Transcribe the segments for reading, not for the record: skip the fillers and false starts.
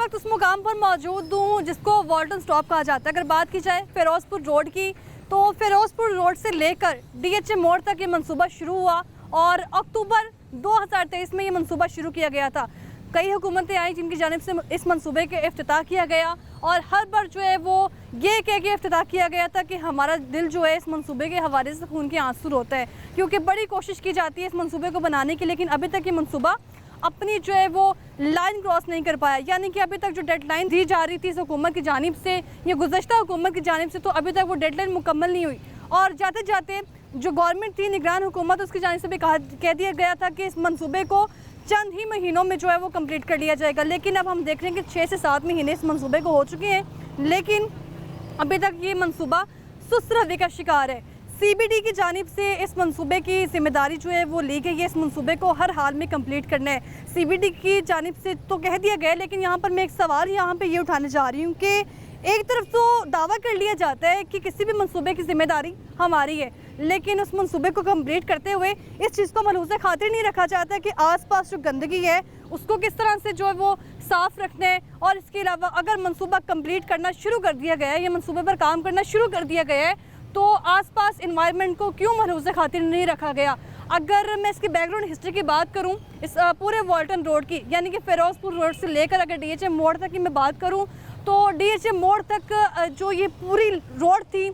वक्त उस मुकाम पर मौजूद हूँ जिसको वाल्टन स्टॉप कहा जाता है। अगर बात की जाए फिरोजपुर रोड की, तो फिरोजपुर रोड से लेकर डीएचए मोड़ तक ये मंसूबा शुरू हुआ और अक्टूबर 2023 में ये मंसूबा शुरू किया गया था। कई हुकूमतें आई जिनकी जानिब से इस मंसूबे के इफ्तिताह किया गया और हर बार जो है वो ये कह के इफ्तिताह किया गया था कि हमारा दिल जो है इस मंसूबे के हवाले से खून के आंसू होता है, क्योंकि बड़ी कोशिश की जाती है इस मंसूबे को बनाने की, लेकिन अभी तक ये मंसूबा अपनी जो है वो लाइन क्रॉस नहीं कर पाया। यानी कि अभी तक जो डेडलाइन दी जा रही थी इस हुकूमत की जानिब से या गुज़श्ता हुकूमत की जानिब से, तो अभी तक वो डेडलाइन मुकम्मल नहीं हुई और जाते जाते जो गवर्नमेंट थी, निगरान हुकूमत, उसकी जानिब से भी कह दिया गया था कि इस मंसूबे को चंद ही महीनों में जो है वो कंप्लीट कर लिया जाएगा। लेकिन अब हम देख रहे हैं कि 6 से 7 महीने इस मंसूबे को हो चुके हैं, लेकिन अभी तक ये मंसूबा सुस्त रवि का शिकार है। सीबीडी की जानिब से इस मंसूबे की जिम्मेदारी जो है वो ली गई है, इस मंसूबे को हर हाल में कंप्लीट करना है। सीबीडी की जानिब से तो कह दिया गया, लेकिन यहाँ पर मैं एक सवाल यहाँ पे ये उठाने जा रही हूँ कि एक तरफ तो दावा कर लिया जाता है कि किसी भी मंसूबे की जिम्मेदारी हमारी है, लेकिन उस मंसूबे को कंप्लीट करते हुए इस चीज़ को मलहूज़ खातिर नहीं रखा जाता कि आसपास जो गंदगी है उसको किस तरह से जो है वो साफ़ रखना है। और इसके अलावा अगर मंसूबा कंप्लीट करना शुरू कर दिया गया है या मंसूबे पर काम करना शुरू कर दिया गया है, तो आसपास इन्वायरमेंट को क्यों मलहूज़ खातिर नहीं रखा गया। अगर मैं इसकी बैकग्राउंड हिस्ट्री की बात करूं, इस पूरे वाल्टन रोड की, यानी कि फिरोजपुर रोड से लेकर अगर डीएचए मोड़ तक की मैं बात करूं, तो डीएचए मोड़ तक जो ये पूरी रोड थी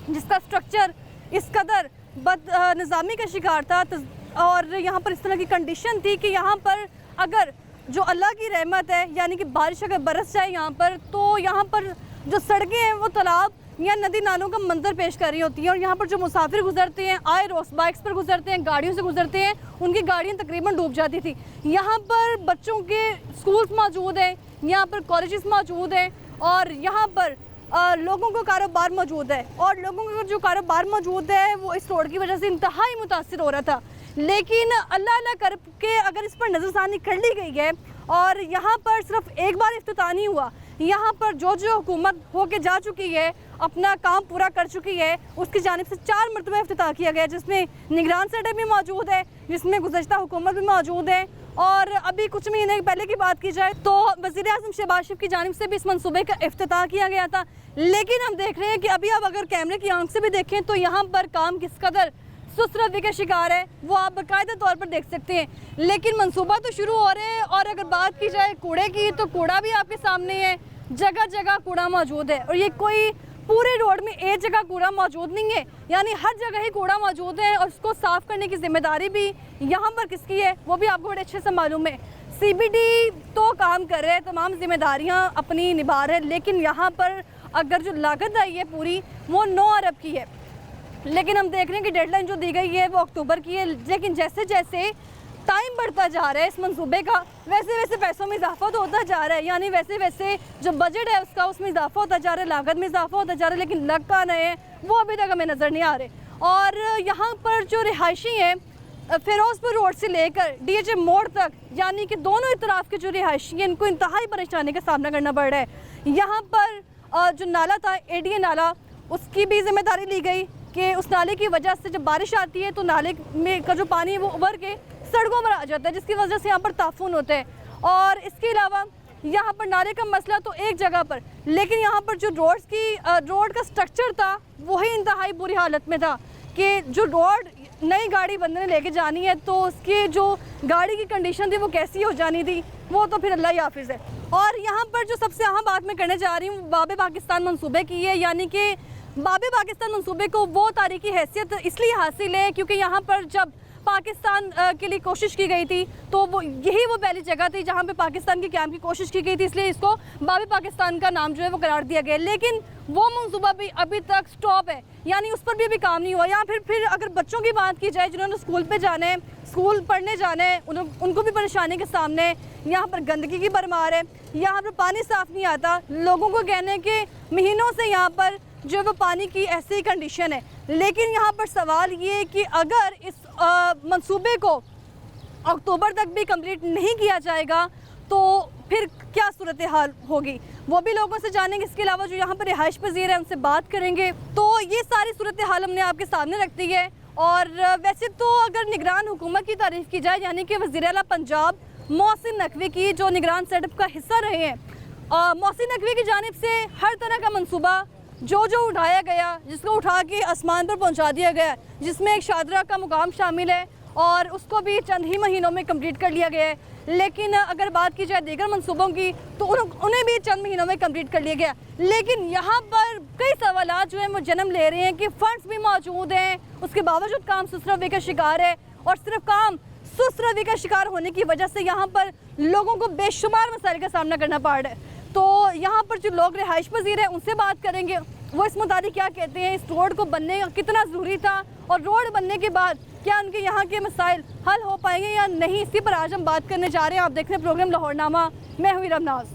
जिसका स्ट्रक्चर इस कदर निज़ामी का शिकार था और यहाँ पर इस तरह की कंडीशन थी कि यहाँ पर अगर जो अल्लाह की रहमत है, यानी कि बारिश अगर बरस जाए यहाँ पर, तो यहाँ पर जो सड़कें हैं वो तालाब या नदी नालों का मंजर पेश कर रही होती है। और यहाँ पर जो मुसाफिर गुजरते हैं, आए रोज बाइक्स पर गुजरते हैं, गाड़ियों से गुजरते हैं, उनकी गाड़ियाँ तकरीबन डूब जाती थी। यहाँ पर बच्चों के स्कूल्स मौजूद हैं, यहाँ पर कॉलेजेस मौजूद हैं और यहाँ पर लोगों को कारोबार मौजूद है और लोगों का जो कारोबार मौजूद है वो इस रोड की वजह से इंतहाई मुतासिर हो रहा था। लेकिन अल्लाह अल्लाह करके अगर इस पर नज़रसानी कर ली गई है और यहाँ पर सिर्फ एक बार इफ्तिताह नहीं हुआ, यहाँ पर जो हुकूमत होके जा चुकी है, अपना काम पूरा कर चुकी है, उसकी जानिब से 4 मरतबा इफ्तिताह किया गया, जिसमें निगरान सेटअप भी मौजूद है, जिसमें गुज़श्ता हुकूमत भी मौजूद है। और अभी कुछ महीने पहले की बात की जाए तो वज़ीर-ए-आज़म शहबाज शरीफ की जानिब से भी इस मंसूबे का इफ्तिताह किया गया था। लेकिन हम देख रहे हैं कि अभी आप अगर कैमरे की आंख से भी देखें तो यहाँ पर काम किस कदर सुस्त रवि का शिकार है वो आप बाकायदा तौर पर देख सकते हैं। लेकिन मंसूबा तो शुरू हो रहे हैं और अगर बात की जाए कूड़े की, तो कूड़ा भी आपके सामने है, जगह जगह कूड़ा मौजूद है और ये कोई पूरे रोड में एक जगह कूड़ा मौजूद नहीं है, यानी हर जगह ही कूड़ा मौजूद है और उसको साफ़ करने की जिम्मेदारी भी यहाँ पर किसकी है वो भी आपको बड़े अच्छे से मालूम है। सीबीडी तो काम कर रहे हैं, तमाम जिम्मेदारियाँ अपनी निभा रहे हैं, लेकिन यहाँ पर अगर जो लागत आई है पूरी वो 9 अरब की है। लेकिन हम देख रहे हैं कि डेडलाइन जो दी गई है वो अक्टूबर की है, लेकिन जैसे जैसे टाइम बढ़ता जा रहा है इस मंसूबे का, वैसे वैसे पैसों में इजाफा तो होता जा रहा है, यानी वैसे वैसे जो बजट है उसका उसमें इजाफा होता जा रहा है, लागत में इजाफा होता जा रहा है, लेकिन लग कहाँ रहे हैं वो अभी तक हमें नज़र नहीं आ रहे। और यहाँ पर जो रिहायशी हैं फिरोजपुर रोड से लेकर डीएचए मोड़ तक, यानी कि दोनों तरफ के जो रिहायशी हैं इनको इंतहाई परेशानी का सामना करना पड़ रहा है। यहाँ पर जो नाला था एडीए नाला, उसकी भी जिम्मेदारी ली गई कि उस नाले की वजह से जब बारिश आती है तो नाले में का जो पानी है वो उभर के सड़कों पर आ जाता है, जिसकी वजह से यहाँ पर ताफून होते हैं। और इसके अलावा यहाँ पर नाले का मसला तो एक जगह पर, लेकिन यहाँ पर जो रोड का स्ट्रक्चर था वही इंतहाई बुरी हालत में था कि जो रोड नई गाड़ी बंदे ने लेके जानी है तो उसकी जो गाड़ी की कंडीशन थी वो कैसी हो जानी थी वो तो फिर अल्लाह ही हाफिज़ है। और यहाँ पर जो सबसे अहम बात मैं करने जा रही हूँ बाबे पाकिस्तान मंसूबे की है, यानी कि बाबे पाकिस्तान मंसूबे को वो तारीखी हैसियत इसलिए हासिल है क्योंकि यहाँ पर जब पाकिस्तान के लिए कोशिश की गई थी तो वो पहली जगह थी जहाँ पे पाकिस्तान के क़याम की कोशिश की गई थी, इसलिए इसको बाबे पाकिस्तान का नाम जो है वो करार दिया गया। लेकिन वो मंसूबा भी अभी तक स्टॉप है, यानी उस पर भी अभी काम नहीं हुआ। या फिर अगर बच्चों की बात की जाए जिन्होंने स्कूल पे जाना है, स्कूल पढ़ने जाना है, उनको भी परेशानी के सामने है। यहाँ पर गंदगी की भरमार है, यहाँ पर पानी साफ़ नहीं आता, लोगों को कहने के महीनों से यहाँ पर जो वो पानी की ऐसी कंडीशन है। लेकिन यहाँ पर सवाल ये कि अगर इस मंसूबे को अक्टूबर तक भी कंप्लीट नहीं किया जाएगा तो फिर क्या सूरत हाल होगी वो भी लोगों से जानेंगे। इसके अलावा जो यहाँ पर रिहाइश पजीर है उनसे बात करेंगे। तो ये सारी सूरत हाल हमने आपके सामने रख दी है। और वैसे तो अगर निगरान हुकूमत की तारीफ़ की जाए, यानी कि वज़ीर आला पंजाब मोहसिन नकवी की जो निगरान सेटअप का हिस्सा रहे हैं, मोहसिन नकवी की जानिब से हर तरह का मंसूबा जो उठाया गया, जिसको उठा के आसमान पर पहुंचा दिया गया, जिसमें एक शादरा का मुकाम शामिल है और उसको भी चंद ही महीनों में कंप्लीट कर लिया गया है। लेकिन अगर बात की जाए दीगर मंसूबों की तो उन्हें भी चंद महीनों में कंप्लीट कर लिया गया। लेकिन यहाँ पर कई सवालात जो हैं वो जन्म ले रहे हैं कि फ़ंड्स भी मौजूद हैं, उसके बावजूद काम सुस्त-रवैये का शिकार है और सिर्फ काम सुस्त-रवैये का शिकार होने की वजह से यहाँ पर लोगों को बेशुमार मसाइल का सामना करना पड़ रहा है। तो यहाँ पर जो लोग रिहाइश पजीर हैं उनसे बात करेंगे, वो इस मुताबिक क्या कहते हैं, इस रोड को बनने का कितना ज़रूरी था और रोड बनने के बाद क्या उनके यहाँ के मसाइल हल हो पाएंगे या नहीं, इसी पर आज हम बात करने जा रहे हैं। आप देख रहे हैं प्रोग्राम लाहौरनामा, मैं हुई रमनाज।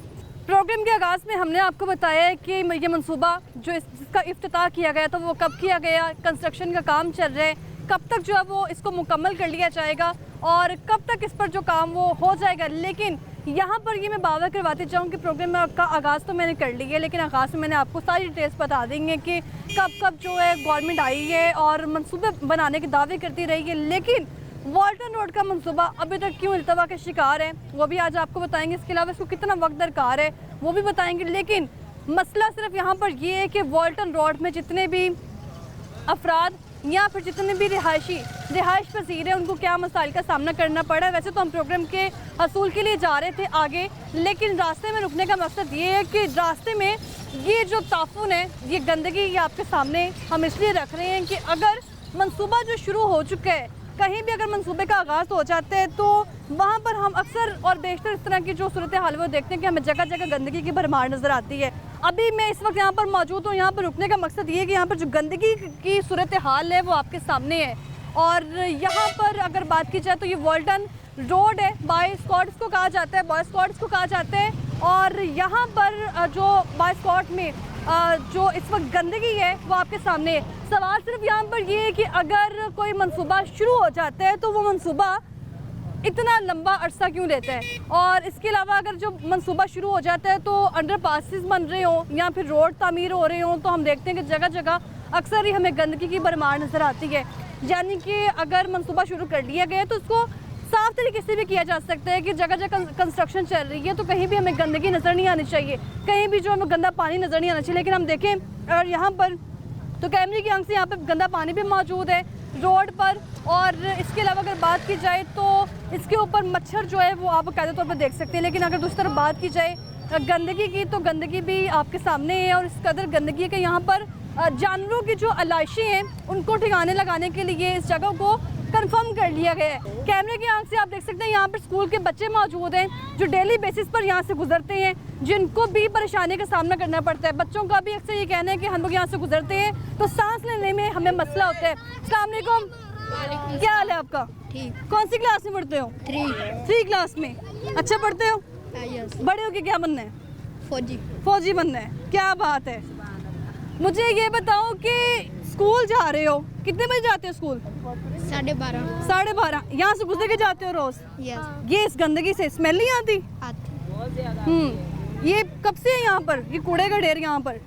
प्रोग्राम के आगाज़ में हमने आपको बताया है कि ये मंसूबा जिसका इफ्तिताह किया गया था वो कब किया गया, कंस्ट्रक्शन का काम चल रहा है, कब तक जो है वो इसको मुकम्मल कर लिया जाएगा और कब तक इस पर जो काम वो हो जाएगा। लेकिन यहाँ पर ये मैं बावर करवाती चाहूँ कि प्रोग्राम का आगाज़ तो मैंने कर लिया है, लेकिन आगाज़ में मैंने आपको सारी डिटेल्स बता देंगे कि कब जो है गवर्नमेंट आई है और मंसूबे बनाने के दावे करती रही है, लेकिन वाल्टन रोड का मंसूबा अभी तक क्यों इल्तवा का शिकार है वो भी आज आपको बताएंगे। इसके अलावा इसको कितना वक्त दरकार है वो भी बताएंगे। लेकिन मसला सिर्फ यहाँ पर ये है कि वाल्टन रोड में जितने भी अफराद या फिर जितने भी रिहाइश पसीर हैं उनको क्या मसाइल का सामना करना पड़ा है। वैसे तो हम प्रोग्राम के हसूल के लिए जा रहे थे आगे, लेकिन रास्ते में रुकने का मकसद ये है कि रास्ते में ये जो ताफुन है, ये गंदगी, ये आपके सामने हम इसलिए रख रहे हैं कि अगर मंसूबा जो शुरू हो चुका है, कहीं भी अगर मंसूबे का आगाज़ हो जाता है तो वहाँ पर हम अक्सर और बेशतर इस तरह की जो सूरत हाल वो देखते हैं कि हमें जगह जगह गंदगी की भरमार नज़र आती है। अभी मैं इस वक्त यहाँ पर मौजूद हूँ, यहाँ पर रुकने का मकसद ये है कि यहाँ पर जो गंदगी की सूरत हाल है वो आपके सामने है। और यहाँ पर अगर बात की जाए तो ये वाल्टन रोड है, बॉय स्क्वाड्स को कहा जाता है, बॉय स्क्वाड्स को कहा जाता है। और यहाँ पर जो बॉय स्क्वाड में जो इस वक्त गंदगी है वो आपके सामने है। सवाल सिर्फ यहाँ पर ये है कि अगर कोई मंसूबा शुरू हो जाता है तो वो मंसूबा इतना लंबा अरसा क्यों लेता है। और इसके अलावा अगर जो मंसूबा शुरू हो जाता है तो अंडर पासिस बन रहे हों या फिर रोड तामीर हो रहे हों तो हम देखते हैं कि जगह जगह अक्सर ही हमें गंदगी की भरमार नज़र आती है। यानी कि अगर मंसूबा शुरू कर लिया गया तो उसको साफ तरीके से भी किया जा सकता है कि जगह जगह कंस्ट्रक्शन चल रही है तो कहीं भी हमें गंदगी नज़र नहीं आनी चाहिए, कहीं भी जो हमें गंदा पानी नज़र नहीं आना चाहिए। लेकिन हम देखें और यहाँ पर तो कैमरे की आंख से यहाँ पर गंदा पानी भी मौजूद है रोड पर। और इसके अलावा अगर बात की जाए तो इसके ऊपर मच्छर जो है वो आप कायदे तौर पर देख सकते हैं। लेकिन अगर दूसरी तरफ बात की जाए गंदगी की तो गंदगी भी आपके सामने है और इस कदर गंदगी है कि यहाँ पर जानवरों की जो आलाइशें हैं उनको ठिकाने लगाने के लिए इस जगह को कंफर्म कर लिया गया है। कैमरे की आंख से आप देख सकते हैं यहाँ पर स्कूल के बच्चे मौजूद हैं जो डेली बेसिस पर यहाँ से गुजरते हैं, जिनको भी परेशानी का सामना करना पड़ता है। बच्चों का भी अक्सर ये कहना है कि हम लोग यहाँ से गुजरते हैं तो सांस लेने में हमें मसला होता है। अस्सलाम वालेकुम, क्या हाल है आपका? ठीक। कौन सी क्लास में पढ़ते हो? 3 क्लास में। अच्छा पढ़ते हो? बड़े होके क्या बनना है? फौजी बनना है। क्या बात है। मुझे ये बताओ कि स्कूल जा रहे हो, कितने बजे जाते हो स्कूल? 12:30। यहाँ से गुजर के जाते हो रोज? ये इस गंदगी से स्मेल नहीं आती? ये कब से है यहाँ पर, ये कूड़े का ढेर यहाँ पर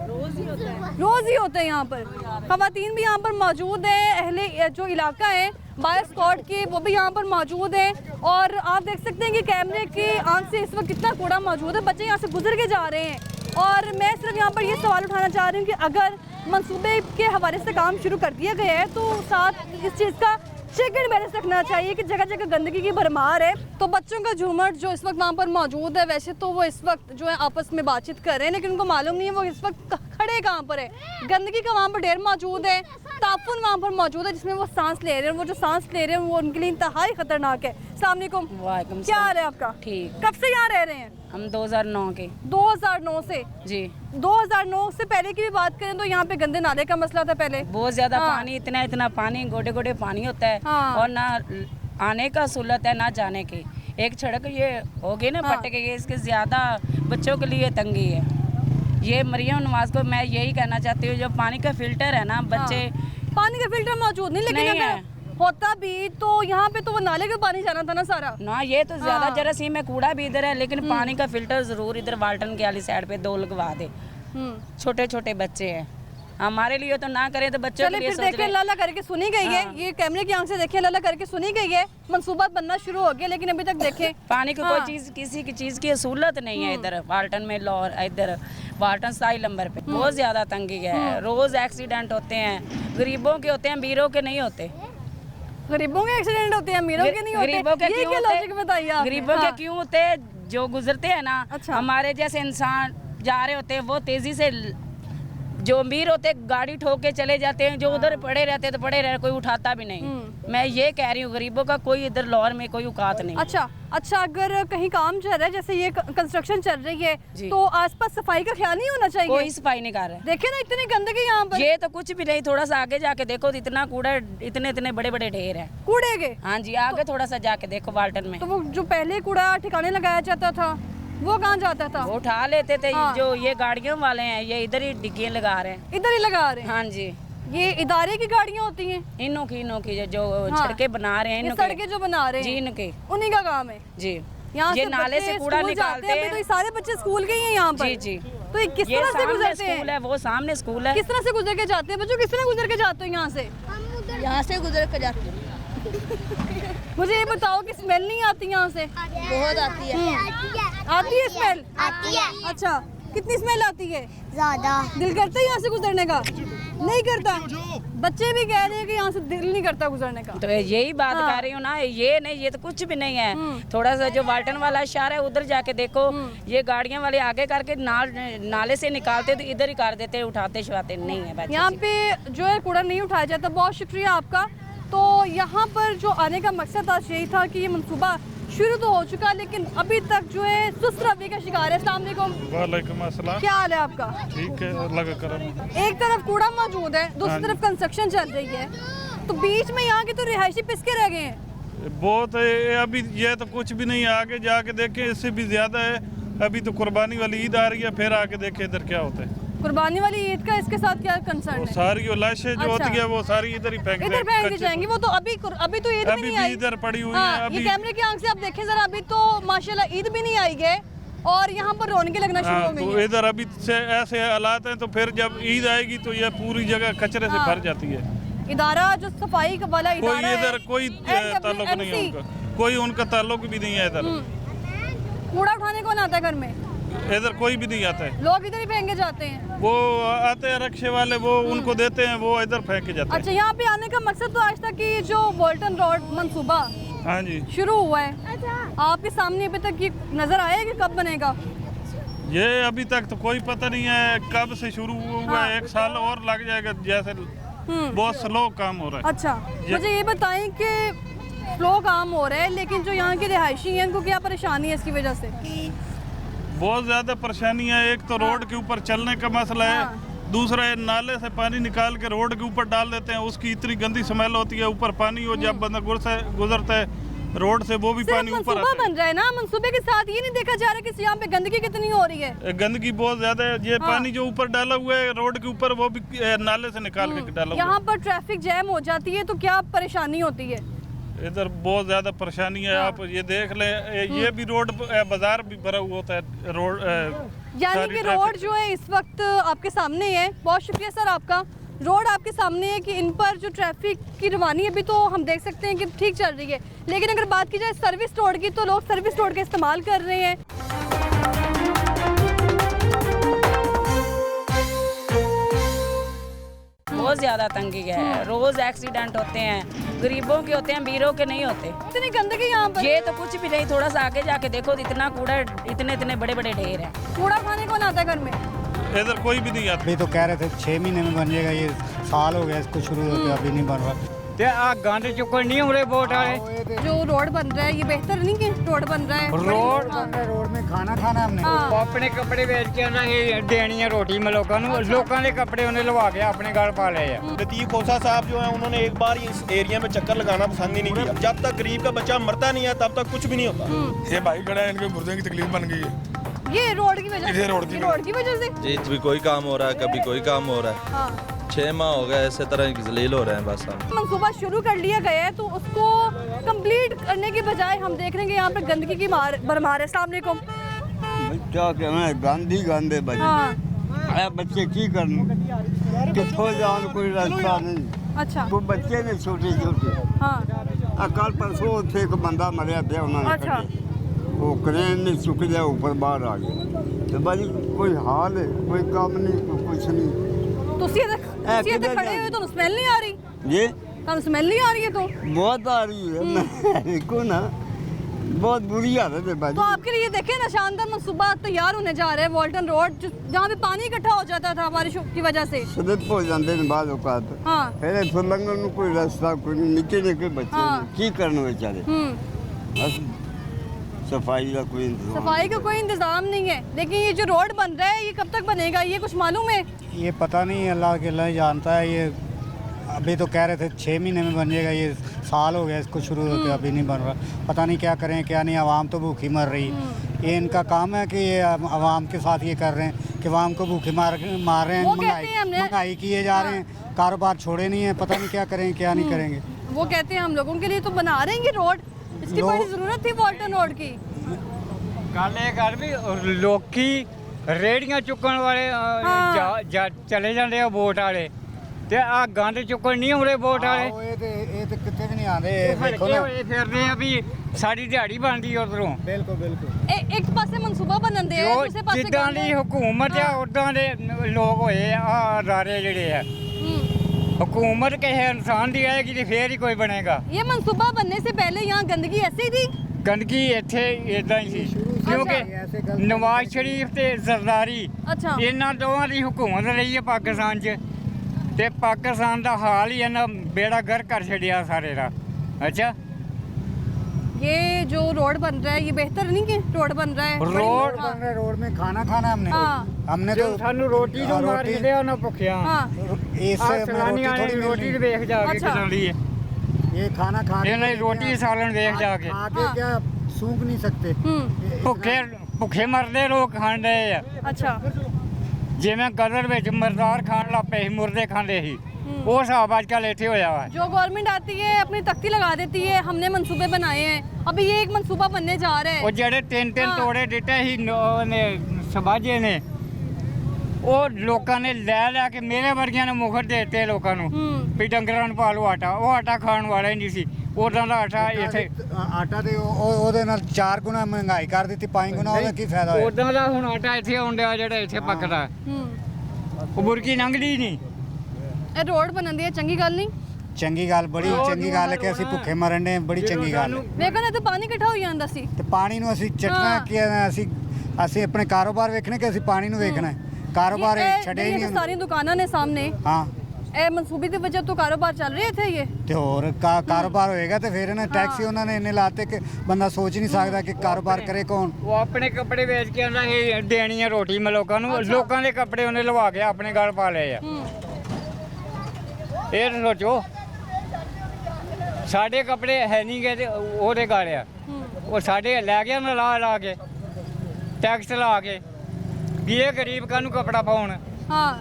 रोज ही होता है यहाँ पर। खवातीन भी यहाँ पर मौजूद है, अहले जो इलाका है बाय स्क्वाड के वो भी यहाँ पर मौजूद है। और आप देख सकते हैं कि कैमरे की आंख से इस वक्त कितना कूड़ा मौजूद है, बच्चे यहाँ से गुजर के जा रहे हैं। और मैं सिर्फ यहाँ पर ये सवाल उठाना चाह रही हूँ कि अगर मंसूबे के हवाले से काम शुरू कर दिया गया है तो साथ इस चीज़ का चेक एंड बैलेंस रखना चाहिए कि जगह जगह गंदगी की भरमार है। तो बच्चों का झूमर जो इस वक्त वहाँ पर मौजूद है, वैसे तो वो इस वक्त जो है आपस में बातचीत कर रहे हैं, लेकिन उनको मालूम नहीं है वो इस वक्त खड़े कहाँ पर है। गंदगी का वहाँ पर ढेर मौजूद है, ताफुन वहाँ पर मौजूद है जिसमें वो सांस ले रहे हैं। वो जो सांस ले रहे हैं वो उनके लिए इंतहाई खतरनाक है। अस्सलाम वालेकुम। वालेकुम। क्या हाल है आपका? ठीक। कब से यहाँ रह रहे हैं? हम 2009 के। 2009 से? जी। 2009 से पहले की भी बात करें तो यहाँ पे गंदे नाले का मसला था पहले, बहुत ज्यादा पानी, इतना पानी, गोडे गोडे पानी होता है। और ना आने का सहूलत है ना जाने की। एक सड़क ये हो गई ना पट्टे के, इसके ज्यादा बच्चों के लिए तंगी है। ये मरियम नवाज को मैं यही कहना चाहती हूँ, जो पानी का फिल्टर है ना, बच्चे पानी का फिल्टर मौजूद नहीं, लेकिन अगर होता भी तो यहाँ पे तो वो नाले का पानी जाना था ना सारा ना। ये तो ज्यादा जरासीम में कूड़ा भी इधर है, लेकिन पानी का फिल्टर जरूर इधर वाल्टन के वाली साइड पे 2 लगवा दे। छोटे छोटे बच्चे हैं हमारे लिए तो ना करें तो बच्चों के चलिए लिए फिर सोच देखिए, रहे अल्लाह अल्लाह करके सुनी गई है, ये कैमरे की आंख से देखिए, अल्लाह अल्लाह करके सुनी गई है, मंसूबा बनना शुरू हो गया, लेकिन अभी तक देखें पानी की कोई चीज किसी की चीज की सहूलत नहीं है इधर वाल्टन में। लाहौर इधर वाल्टन साई नंबर पे बहुत ज्यादा तंगी है, रोज एक्सीडेंट होते हैं, गरीबों के होते हैं, अमीरों के नहीं होते। गरीबों के एक्सीडेंट होते हैं, अमीरों के नहीं होते, गरीबों के ये क्यों क्या होते? लॉजिक बताइए आप? गरीबों के क्यों होते हैं? जो गुजरते हैं ना, अच्छा। हमारे जैसे इंसान जा रहे होते हैं, वो तेजी से जो अमीर होते गाड़ी ठोक के चले जाते हैं, जो उधर पड़े रहते तो पड़े रहे, कोई उठाता भी नहीं। मैं ये कह रही हूँ, गरीबों का कोई इधर लाहौर में कोई औकात नहीं। अच्छा, अगर कहीं काम चल रहा है, जैसे ये कंस्ट्रक्शन चल रही है, तो आसपास सफाई का ख्याल नहीं होना चाहिए? कोई सफाई नहीं कर रहा है। देखिए ना, इतनी गंदगी यहाँ पर। ये तो कुछ भी नहीं, थोड़ा सा आगे जाके देखो तो इतना कूड़ा, इतने इतने बड़े बड़े ढेर है कूड़े के। हाँ जी, आगे थोड़ा सा जाके देखो वाल्टन में। तो वो जो पहले कूड़ा ठिकाने लगाया जाता था, वो कहाँ जाता था? वो उठा लेते थे। जो ये गाड़ियों वाले हैं, ये इधर ही डिग्गियाँ लगा रहे हैं, इधर ही लगा रहे हैं। हाँ जी, ये इदारे की गाड़ियाँ होती हैं, इनों की जो सड़कें बना रहे हैं, ये इनों के। सड़कें जो बना रहे जी, हैं, इनके उन्हीं का काम है जी। यहाँ ये नाले से कूड़ा निकालते हैं। तो ये सारे बच्चे स्कूल के ही हैं यहाँ पर। जी जी। तो ये किस ये तरह से सामने गुजरते स्कूल है, हैं? वो सामने स्कूल है। किस तरह से गुजर के जाते हैं बच्चों? किस तरह गुजर के जाते हो यहाँ से? यहाँ से गुजर के जाते हैं। मुझे ये बताओ कि स्मेल नहीं आती यहाँ से? बहुत आती है। आती है स्मेल? आती है। अच्छा, कितनी स्मेल आती है? ज्यादा। दिल करता है यहाँ से गुजरने का? नहीं करता। बच्चे भी कह रहे हैं कि यहाँ से दिल नहीं करता गुजरने का। तो यही बात कर रही हूँ ना, ये नहीं, ये तो कुछ भी नहीं है। थोड़ा सा जो वाल्टन वाला इशारा है उधर जाके देखो, ये गाड़ियाँ वाले आगे करके नाले से निकालते तो इधर ही कर देते, उठाते शुआते नहीं है। यहाँ पे जो है कूड़ा नहीं उठाया जाता। बहुत शुक्रिया आपका। तो यहाँ पर जो आने का मकसद आज यही था कि ये मंसूबा शुरू तो हो चुका, लेकिन अभी तक जो है सुस्त रवैये का शिकार है। अस्सलाम वालेकुम। वालेकुम अस्सलाम। क्या हाल है आपका? ठीक है, अल्लाह का करम। एक तरफ कूड़ा मौजूद है, दूसरी तरफ कंस्ट्रक्शन चल रही है, तो बीच में यहाँ के तो रिहायशी पिसके रह गए हैं। बहुत है, अभी ये तो कुछ भी नहीं है, आगे जाके देखें इससे भी ज्यादा है। अभी तो कुर्बानी वाली ईद आ रही है, फिर आके देखें इधर क्या होता है। कुर्बानी वाली ईद का इसके साथ क्या कंसर्न है? सारी वो लाशें जो होती है वो सारी इधर ही फेंक के जाएंगी। वो तो अभी तो ईद भी नहीं आई, इधर पड़ी हुई है। हाँ, अभी ये कैमरे की आंख से आप देखें जरा, अभी तो माशाल्लाह ईद भी नहीं आई है और यहाँ पर रौनकें लगना शुरू हो गई तो हैं। इधर अभी से ऐसे हालात हैं, तो फिर जब ईद आएगी तो ये पूरी जगह कचरे से भर जाती है। इदारा जो सफाई वाला कोई इदारा इधर कोई ताल्लुक नहीं है उनका, कोई उनका ताल्लुक भी नहीं है इधर। कूड़ा उठाने कौन आता है घर में? इधर कोई भी नहीं आता है। लोग इधर ही फेंक के जाते हैं। वो आते हैं रिक्शे वाले, वो उनको देते हैं, वो इधर फेंक के जाते हैं। अच्छा, यहाँ पे आने का मकसद तो आज तक कि जो वाल्टन रोड मंसूबा हाँ जी शुरू हुआ है, आपके सामने अभी तक ये नजर आया कि कब बनेगा? ये अभी तक तो कोई पता नहीं है कब से शुरू हुआ है। 1 साल और लग जाएगा, जैसे बहुत स्लो काम हो रहा है। अच्छा, मुझे ये बताएं कि स्लो काम हो रहा है, लेकिन जो यहाँ के रिहायशी हैं उनको क्या परेशानी है इसकी वजह से? बहुत ज्यादा परेशानी है। एक तो रोड के ऊपर चलने का मसला है, दूसरा है नाले से पानी निकाल के रोड के ऊपर डाल देते हैं, उसकी इतनी गंदी स्मेल होती है। ऊपर पानी हो, जब बंदा गुजरता है रोड से, वो भी पानी ऊपर मंसूबा बन रहा है ना, मंसूबे के साथ ये नहीं देखा जा रहा कि यहाँ पे गंदगी कितनी हो रही है। गंदगी बहुत ज्यादा है। ये पानी जो ऊपर डाला हुआ है रोड के ऊपर, वो भी नाले से निकाल के डाला हुआ है। यहाँ पर ट्रैफिक जैम हो जाती है, तो क्या परेशानी होती है? इधर बहुत ज्यादा परेशानी है। आप ये देख ले, ये भी रोड बाजार भी भरा हुआ होता है रोड। यानी कि रोड जो है इस वक्त आपके सामने है। बहुत शुक्रिया सर आपका। रोड आपके सामने है कि इन पर जो ट्रैफिक की रवानी अभी तो हम देख सकते हैं कि ठीक चल रही है, लेकिन अगर बात की जाए सर्विस रोड की, तो लोग सर्विस रोड का इस्तेमाल कर रहे हैं। बहुत ज्यादा तंगी है, रोज एक्सीडेंट होते हैं, गरीबों के होते हैं, अमीरों के नहीं होते। इतनी गंदगी यहाँ पर। ये तो कुछ भी नहीं, थोड़ा सा आगे जाके देखो तो इतना कूड़ा, इतने इतने बड़े बड़े ढेर है। कूड़ा उठाने कौन आता है घर में? इधर कोई भी नहीं आता। अभी तो कह रहे थे 6 महीने में बन जाएगा, ये साल हो गया इसको शुरू होते, अभी नहीं बन रहा। गंद चुकन नहीं हो रहे वोट वाले। जो रोड बन रहा है ये बेहतर नहीं कि रोड बन रहा है? रोड रोड में खाना खाना हमने अपने कपड़े बेच के ना ये देनी है रोटी में लोगों ने कपड़े उन्हें लगा के अपने घर पा ले। लतीफ खोसा साहब जो है, उन्होंने एक बार इस एरिया में चक्कर लगाना पसंद ही नहीं किया। जब तक गरीब का बच्चा मरता नहीं है तब तक कुछ भी नहीं होता। ये भाई खड़ा है, इनके गुर्दे की तकलीफ बन गई है। ये रोड की वजह से? रोड की वजह से जी, कभी कोई काम हो रहा है, कभी कोई काम हो रहा है। हाँ। 6 माह हो गए इसी तरह जलील हो रहे हैं बस हम। मंसूबा शुरू कर लिया गया है, तो उसको कंप्लीट करने के बजाय हम देख रहे हैं कि यहाँ पे गंदगी की भरमार है। अस्सलाम वालेकुम। क्या कहना है, गांधी गांधे बजे। हाँ। ਇਹ ਬੱਚੇ ਕੀ ਕਰਨ ਕਿੱਥੋਂ ਜਾਣ ਕੋਈ ਰਸਤਾ ਨਹੀਂ ਅੱਛਾ ਉਹ ਬੱਚੇ ਨੇ ਛੋਟੇ ਛੋਟੇ ਹਾਂ ਆ ਕੱਲ ਪਰਸੋਂ ਉੱਥੇ ਇੱਕ ਬੰਦਾ ਮਰਿਆ ਪਿਆ ਉਹਨਾਂ ਨੇ ਅੱਛਾ। ਕੱਢੇ। ਉਹ ਕਰੇਨ ਨੇ ਚੁੱਕ ਲਿਆ ਉੱਪਰ ਬਾਹਰ ਆ ਗਿਆ ਤੇ ਬਾਜੀ ਕੋਈ ਹਾਲ ਹੈ ਕੋਈ ਕੰਮ ਨਹੀਂ ਕੋਈ ਕੁਛ ਨਹੀਂ ਤੁਸੀਂ ਇੱਥੇ ਖੜੇ ਹੋ ਤੁਹਾਨੂੰ ਸਮੈਲ ਨਹੀਂ ਆ ਰਹੀ ਜੀ ਤੁਹਾਨੂੰ ਸਮੈਲ नहीं आ रही है तो बहुत आ रही है मैं को ना बहुत बुरी हालत है बाजी तो आपके लिए देखें ना शानदार मनसूबा तैयार होने जा रहे हैं वॉल्टन रोड जहाँ पे पानी इकट्ठा हो जाता था बारिश की वजह से सदत हो जाते हैं बाद औकात हाँ फिर इथों लंघन ਨੂੰ ਕੋਈ ਰਸਤਾ ਕੋਈ ਨਿੱਕੇ ਨਿੱਕੇ ਬੱਚੇ हाँ। ਨੇ ਕੀ ਕਰਨ ਵਿਚਾਰੇ ਬਸ सफाई का कोई इंतजाम सफाई का कोई इंतजाम नहीं है लेकिन ये जो रोड बन रहा है ये कब तक बनेगा ये कुछ मालूम है ये पता नहीं, अल्लाह के अल्लाह ही जानता है। ये अभी तो कह रहे थे 6 महीने में बन जाएगा, ये साल हो गया इसको शुरू होते, अभी नहीं बन रहा। पता नहीं क्या करें क्या नहीं, आवाम तो भूखी मर रही। ये इनका काम है कि ये आवाम के साथ ये कर रहे हैं कि आवाम को भूखे मार रहे हैं, वो कहते हैं हमने- महंगाई किए जा रहे हैं, कारोबार छोड़े नहीं है, पता नहीं क्या करें क्या नहीं करेंगे। वो कहते हैं हम लोगों के लिए तो बना रहे हैं ये रोड, इसकी बड़ी ज़रूरत थी वॉल्टन रोड की। ਗੱਲ ਇਹ ਕਰ ਵੀ ਲੋਕੀ ਰੇੜੀਆਂ ਚੁੱਕਣ ਵਾਲੇ ਚਲੇ ਜਾਂਦੇ ਆ ਵੋਟ ਵਾਲੇ ਤੇ ਆ ਗੰਦ ਚੁੱਕਣ ਨਹੀਂ ਆਉਂਦੇ ਵੋਟ ਵਾਲੇ ਇਹ ਤੇ ਕਿਤੇ ਵੀ ਨਹੀਂ ਆਉਂਦੇ। ਦੇਖੋ ਭੜਕੇ ਨਾ, ਹੋਏ ਫਿਰਦੇ ਆ ਵੀ ਸਾਡੀ ਦਿਹਾੜੀ ਬਣਦੀ ਉਧਰੋਂ ਬਿਲਕੁਲ ਬਿਲकुल एक पासे मनसूबा बनन दे ਜੋ दूसरे पासे ਜਿੱਦਾਂ ਦੀ ਹਕੂਮਤ ਆ ਉਦਾਂ ਦੇ ਲੋਕ ਹੋਏ ਆ ਅਦਾਰੇ ਜਿਹੜੇ ਆ ਹਕੂਮਤ ਕਿਸੇ ਇਨਸਾਨ ਦੀ ਆਏਗੀ ਤੇ ਫੇਰ ਹੀ ਕੋਈ ਬਣੇਗਾ। ये मनसूबा बनने से पहले यहाँ गंदगी ऐसी थी। ਗੰਦਗੀ ਇੱਥੇ ਇਦਾਂ ਹੀ ਸੀ ਕਿਉਂਕਿ ਨਵਾਜ਼ ਸ਼ਰੀਫ ਤੇ ਜ਼ਰਦਾਰੀ अच्छा ਇਹਨਾਂ ਦੋਵਾਂ ਦੀ ਹਕੂਮਤ ਰਹੀ ਹੈ ਪਾਕਿਸਤਾਨ 'ਚ ਤੇ ਪਾਕਿਸਤਾਨ ਦਾ ਹਾਲ ਹੀ ਇਹਨਾਂ ਬੇੜਾ ਗਰਕ ਕਰ ਛੱਡਿਆ ਸਾਰੇ ਦਾ। ਅੱਛਾ ये जो रोड बन रहा है ये बेहतर नहीं है रोड बन रहा है रोड हाँ, रोड में खाना खाना हमने हाँ। हमने तो ਸਾਨੂੰ ਰੋਟੀ ਤੋਂ ਮਾਰ ਕੇ ਦਿਆ ਉਹਨਾਂ ਭੁੱਖਿਆ हाँ इससे हमें ਸਲਾਨੀਆਂ रोटी थोड़ी ਨੇ ਰੋਟੀ मिलनी। ਤੇ ਵੇਖ ਜਾ ਕੇ ਅੱਛਾ। ਕਿਦਾਂ ਦੀ ਹੈ ये खाना खा के ਇਹਨਾਂ ਦੀ ਰੋਟੀ ਸਾਲਣ ਵੇਖ ਜਾ ਕੇ खा के क्या सूख नहीं सकते। ਭੁੱਖੇ ਭੁੱਖੇ ਮਰਦੇ ਲੋਕ ਖਾਣ ਡਏ ਆ अच्छा ਜਿਵੇਂ ਗਦਰ ਵਿੱਚ ਮਰਦਾਰ ਖਾਣ ਲੱਗ ਪਏ ਸੀ ਮੁਰਦੇ ਖਾਂਦੇ ਸੀ ਉਹ ਹਿਸਾਬ ਅੱਜ ਕੱਲ੍ਹ ਇੱਥੇ ਹੋਇਆ ਵਾ जो गवर्नमेंट आती है अपनी तख्ती लगा देती है हमने मंसूबे बनाए हैं अभी ये एक मंसूबा बनने जा रहा ਉਹ है ਜਿਹੜੇ ਤਿੰਨ ਹਾਂ। ਤੋੜੇ ਦਿੱਤੇ ਸੀ ਉਹਨੇ ਸਮਾਜੇ ਨੇ ਉਹ ਲੋਕਾਂ ਨੇ ਲੈ ਲੈ ਕੇ ਮੇਰੇ ਵਰਗਿਆਂ ਨੇ ਮੁਖਰ ਦੇ ਦਿੱਤੇ ਲੋਕਾਂ ਨੂੰ ਵੀ ਡੰਗਰਾਂ ਨੂੰ ਪਾ ਲਓ ਆਟਾ ਉਹ ਆਟਾ ਖਾਣ ਵਾਲਾ ਹੀ ਨਹੀਂ ਸੀ ਉਦਾਂ ਦਾ ਆਟਾ ਇੱਥੇ ਆਟਾ ਤੇ ਉਹਦੇ ਨਾਲ 4 ਗੁਣਾ ਮਹਿੰਗਾਈ ਕਰ ਦਿੱਤੀ 5 ਗੁਣਾ, ਉਹਦਾ ਕੀ ਫਾਇਦਾ ਹੋਇਆ? ਉਦਾਂ ਦਾ ਹੁਣ ਆਟਾ ਇੱਥੇ ਆਉਂਦਾ ਜਿਹੜਾ ਇੱਥੇ ਪੱਕਦਾ ਉਹ ਮੁਰਗੀ ਲੰਘਦੀ ਨਹੀਂ ਇਹ ਰੋਡ ਬਣਨ ਦੀ ਹੈ ਚੰਗੀ ਗੱਲ ਨਹੀਂ ਚੰਗੀ ਗੱਲ, ਬੜੀ ਚੰਗੀ ਗੱਲ ਹੈ ਕਿ ਅਸੀਂ ਭੁੱਖੇ ਮਰਨ ਦੇ, ਬੜੀ ਚੰਗੀ ਗੱਲ ਹੈ। ਵੇਖੋ ਨਾ ਤੇ ਪਾਣੀ ਇਕੱਠਾ ਹੋਈ ਜਾਂਦਾ ਸੀ ਤੇ ਪਾਣੀ ਨੂੰ ਅਸੀਂ ਚਟਣਾ ਹਾਂ। ਕਿ ਅਸੀਂ ਆਪਣੇ ਕਾਰੋਬਾਰ ਵੇਖਣੇ ਕਿ ਅਸੀਂ ਪਾਣੀ ਨੂੰ ਵੇਖਣਾ ਹੈ? ਕਾਰੋਬਾਰ ਛੱਡੇ ਹੀ ਨਹੀਂ। ਸਾਰੀਆਂ ਦੁਕਾਨਾਂ ਨੇ ਸਾਹਮਣੇ ਹਾਂ ਇਹ ਮਨਸੂਬੇ ਦੀ ਵਜ੍ਹਾ ਤੋਂ ਕਾਰੋਬਾਰ ਚੱਲ ਰਿਹਾ ਇੱਥੇ ਇਹ ਤੇ ਹੋਰ ਕਾਰੋਬਾਰ ਹੋਏਗਾ ਤੇ ਫਿਰ ਇਹਨਾਂ ਟੈਕਸੀ ਉਹਨਾਂ ਨੇ ਇੰਨੇ ਲਾਤੇ ਕਿ ਬੰਦਾ ਸੋਚ ਨਹੀਂ ਸਕਦਾ ਕਿ ਕਾਰੋਬਾਰ ਕਰੇ ਕੌਣ। ਉਹ ਆਪਣੇ ਕੱਪੜੇ ਵੇਚ ਕੇ ਆਂਦਾ ਇਹ ਦੇਣੀ ਆ ਰੋਟੀ ਮੈਂ ਲੋਕਾਂ ਨੂੰ ਲੋਕਾਂ ਦੇ ਕੱਪੜੇ ਉਹਨੇ ਲਵਾ ਕੇ ਆਪਣੇ ਗਲ ਪਾ ਲਏ ਆ ਇਹ ਤਾਂ ਸੋਚੋ ਸਾਡੇ ਕੱਪੜੇ ਹੈ ਨਹੀਂ ਗਏ ਤੇ ਉਹਦੇ ਗਲ ਆ ਉਹ ਸਾਡੇ ਲੈ ਗਿਆ ਨਾ ਲਾ ਕੇ ਟੈਕਸ ਲਾ ਕੇ ਵੀ ਇਹ ਗਰੀਬ ਕਾਹਨੂੰ ਕੱਪੜਾ ਪਾਉਣ ਹਾਂ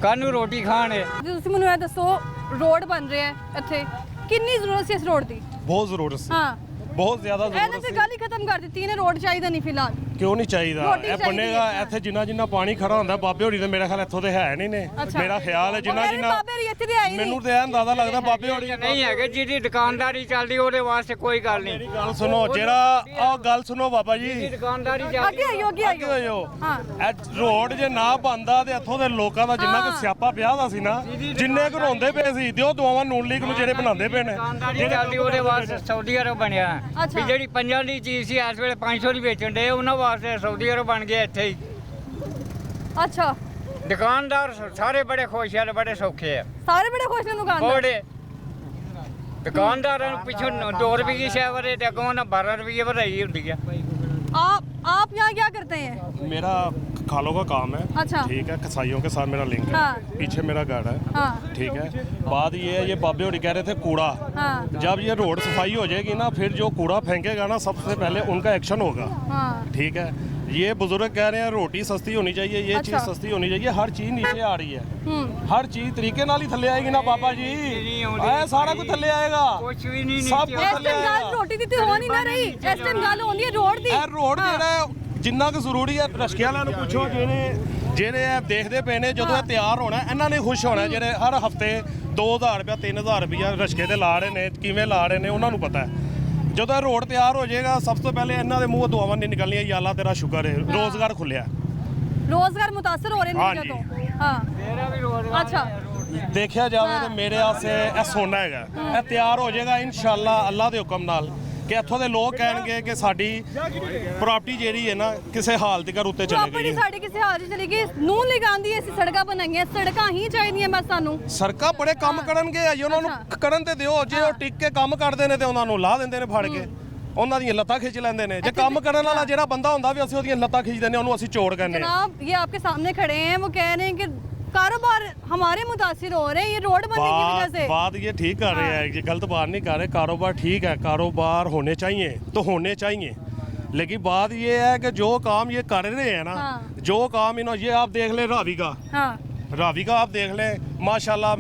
ਕਾਹਨੂੰ ਰੋਟੀ ਖਾਣ ਜੇ ਤੁਸੀਂ ਮੈਨੂੰ ਇਹ ਦੱਸੋ ਰੋਡ ਬਣ ਰਿਹਾ ਹੈ ਇੱਥੇ ਕਿੰਨੀ ਜ਼ਰੂਰਤ ਸੀ ਇਸ ਰੋਡ ਦੀ ਬਹੁਤ ਜ਼ਰੂਰਤ ਸੀ ਹਾਂ ਬਹੁਤ ਜ਼ਿਆਦਾ ਇਹਨੇ ਜ਼ਰੂਰਤ ਤੇ ਸੀ ਗੱਲ ਹੀ ਖਤਮ ਕਰ ਦਿੱਤੀ ਇਹਨੇ ਰੋਡ ਚਾਹੀਦਾ ਨਹੀਂ ਫਿਲਹਾਲ ਕਿਉਂ ਨਹੀਂ ਚਾਹੀਦਾ ਰੋਟੀ ਇਹ ਚਾਹੀਦੀ ਬਣੇਗਾ ਹੈ। ਇੱਥੇ ਜਿੰਨਾ ਪਾਣੀ ਖੜਾ ਹੁੰਦਾ ਬਾਬੇ ਹੋਰੀ ਤੇ ਮੇਰਾ ਖਿਆਲ ਇੱਥੋਂ ਦੇ ਹੈ ਨਹੀਂ ਨੇ ਅੱਛਾ। ਮੇਰਾ ਖਿਆਲ ਹੈ ਜਿੰਨਾ ਬਾਬੇ ਹੋਰੀ ਇੱਥੇ ਦੇ ਆਏ ਨਹੀਂ। ਮੈਨੂੰ ਤੇ ਇਹ ਅੰਦਾਜ਼ਾ ਲੱਗਦਾ ਬਾਬੇ ਹੋਰੀ ਨਹੀਂ ਹੈਗੇ ਜਿਹਦੀ ਦੁਕਾਨਦਾਰੀ ਚੱਲਦੀ ਉਹਦੇ ਵਾਸਤੇ ਕੋਈ ਗੱਲ ਨਹੀਂ ਮੇਰੀ ਗੱਲ ਸੁਣੋ ਜਿਹੜਾ ਆਹ ਗੱਲ ਸੁਣੋ ਬਾਬਾ ਜੀ ਜਿਹਦੀ ਦੁਕਾਨਦਾਰੀ ਅੱਗੇ ਚੱਲਦੀ ਆਇਓ ਅੱਗੇ ਅੱਗੇ ਆਇਓ ਹੋਇਓ ਹਾਂ ਇਹ ਰੋਡ ਜੇ ਨਾ ਬੰਦਾ ਤੇ ਇੱਥੋਂ ਦੇ ਲੋਕਾਂ ਦਾ ਜਿੰਨਾ ਕੁ ਸਿਆਪਾ ਪਿਆ ਦਾ ਸੀ ਨਾ ਜਿੰਨੇ ਕੁ ਰੋਂਦੇ ਪਏ ਸੀ ਦਿਓ ਦੁਆਵਾਂ ਨੂਨ ਲੀਗ ਨੂੰ ਜਿਹੜੇ ਬਣਾਉਂਦੇ ਪਏ ਨੇ ਦੁਕਾਨਦਾਰੀ ਚੱਲਦੀ ਉਹਦੇ ਵਾਸਤੇ ਸਾਊਦੀ ਅਰਬ ਬਣਿਆ ਅੱਛਾ। ਵੀ ਜਿਹੜੀ ਪੰਜਾਂ ਦੀ ਚੀਜ਼ ਸੀ ਇਸ ਵੇਲੇ 500 ਦੀ ਵੇਚਣ ਦੇ ਉਹਨਾਂ ਵਾਸਤੇ ਸਾਊਦੀ ਅਰਬ ਬਣ ਗਿਆ ਇੱਥੇ ਹੀ ਅੱਛਾ ਦੁਕਾਨਦਾਰ ਸਾਰੇ ਬੜੇ ਖੁਸ਼ ਆ ਤੇ ਬੜੇ ਸੌਖੇ ਆ ਸਾਰੇ ਬੜੇ ਖੁਸ਼ ਨੇ ਦੁਕਾਨਦਾਰ ਬੜੇ ਦੁਕਾਨਦਾਰਾਂ ਨੂੰ ਪਿੱਛੋਂ 2 ਰੁਪਏ ਦੀ ਸ਼ੈ ਵਰੇ ਤੇ ਅੱਗੋਂ ਨਾ 12 ਰੁਪਏ ਵਧਾਈ ਹੁੰਦੀ ਆ आप यहाँ क्या करते हैं मेरा खालों का काम है अच्छा। ठीक है कसाईयों के साथ मेरा लिंक है हाँ। पीछे मेरा घर है हाँ ठीक है बात ये है ये बाबे होरी कह रहे थे कूड़ा हाँ जब ये रोड सफाई हो जाएगी ना फिर जो कूड़ा फेंकेगा ना सबसे पहले उनका एक्शन होगा हाँ ठीक है ये बुजुर्ग कह रहे हैं रोटी सस्ती होनी चाहिए ये अच्छा। चीज़ सस्ती होनी चाहिए हर चीज़ नीचे आ रही है हर चीज़ तरीके नाल ही थल्ले आएगी ना बाबा जी ऐ सारा कुछ थल्ले आएगा ਕੁਛ ਵੀ ਨਹੀਂ सब कुछ इस थल्ले टाइम आएगा गल रोटी दी ते हो नहीं ना रही इस टाइम गल होंदी है रोड दी ਇਹ ਰੋਡ ਜਿਹੜਾ ਹੈ, ਜਿੰਨਾ ਕੁ ਜ਼ਰੂਰੀ ਹੈ ਰਸ਼ਕੇ ਵਾਲਿਆਂ ਨੂੰ ਪੁੱਛੋ ਜਿਹਨੇ ਜਿਹੜੇ ਇਹ ਦੇਖਦੇ ਪਏ ਨੇ ਜਦੋਂ ਇਹ ਤਿਆਰ ਹੋਣਾ ਇਹਨਾਂ ਨੇ ਖੁਸ਼ ਹੋਣਾ ਜਿਹੜੇ ਹਰ ਹਫਤੇ 2000 ਰੁਪਇਆ 3000 ਰੁਪਇਆ ਰਸ਼ਕੇ ਤੇ ਲਾ ਰਹੇ ਨੇ ਕਿਵੇਂ ਲਾ ਰਹੇ ਨੇ ਉਹਨਾਂ ਨੂੰ ਪਤਾ ਹੈ ਜਦੋਂ ਇਹ ਰੋਡ ਤਿਆਰ ਹੋ ਜਾਏਗਾ ਸਭ ਤੋਂ ਪਹਿਲੇ ਇਹਨਾਂ ਦੇ ਮੂੰਹ ਦੁਆਵਾਂ ਨਹੀਂ ਨਿਕਲਣੀਆਂ ਯਾ ਅੱਲਾ ਤੇਰਾ ਸ਼ੁਕਰ ਹੈ ਰੋਜ਼ਗਾਰ ਖੁੱਲਿਆ रोजगार मुतासर हो रहे हैं हाँ तो हाँ अच्छा ਦੇਖਿਆ ਜਾਵੇ ਤੇ ਮੇਰੇ ਆਸੇ ਇਹ ਸੋਨਾ ਹੈਗਾ ਇਹ ਤਿਆਰ ਹੋ ਜਾਏਗਾ ਇਨਸ਼ਾਅੱਲਾ ਅੱਲਾ ਦੇ ਹੁਕਮ ਨਾਲ ਕਿ ਇੱਥੋਂ ਦੇ ਲੋਕ ਕਹਿਣਗੇ ਕਿ ਸਾਡੀ ਪ੍ਰਾਪਰਟੀ ਜਿਹੜੀ ਹੈ ਨਾ ਕਿਸੇ ਹਾਲ ਤੱਕ ਉੱਤੇ ਚਲੇ प्रॉपर्टी ਗਈ साड़ी किसी हाल च चली गई नून लिगांदी ऐसी सड़का बनाई सड़का ही चाहिए बस सानू ਸਰਕਾਰ ਬੜੇ ਕੰਮ ਕਰਨਗੇ ਜੀ ਉਹਨਾਂ ਨੂੰ ਕਰਨ ਤੇ ਦਿਓ ਜੇ ਉਹ ਟਿਕ ਕੇ ਕੰਮ ਕਰਦੇ ਨੇ ਤੇ ਉਹਨਾਂ ਨੂੰ ਲਾ ਦਿੰਦੇ ਨੇ ਫੜ ਕੇ ਉਹਨਾਂ ਦੀਆਂ ਲੱਤਾਂ ਖਿੱਚ ਲੈਂਦੇ ਨੇ ਜੇ ਕੰਮ ਕਰਨ ਵਾਲਾ ਜਿਹੜਾ ਬੰਦਾ ਹੁੰਦਾ ਵੀ ਅਸੀਂ ਉਹਦੀਆਂ ਲੱਤਾਂ ਖਿੱਚ ਦਿੰਦੇ ਉਹਨੂੰ ਅਸੀਂ ਚੋੜ ਕਹਿੰਦੇ ਹਾਂ जनाब ये आपके सामने खड़े हैं वो कह रहे हैं कि कारोबार हमारे मुतासिर हो रहे हैं ये रोड बनने की वजह से बात ये ठीक कर रहे हैं ये गलत बात नहीं कर रहे कारोबार ठीक है कारोबार होने चाहिए तो होने चाहिए लेकिन बात ये है कि जो काम ये कर रहे हैं ना जो काम इन्होंने ये आप देख ले रावी का हाँ रावी का आप देख ले माशाल्लाह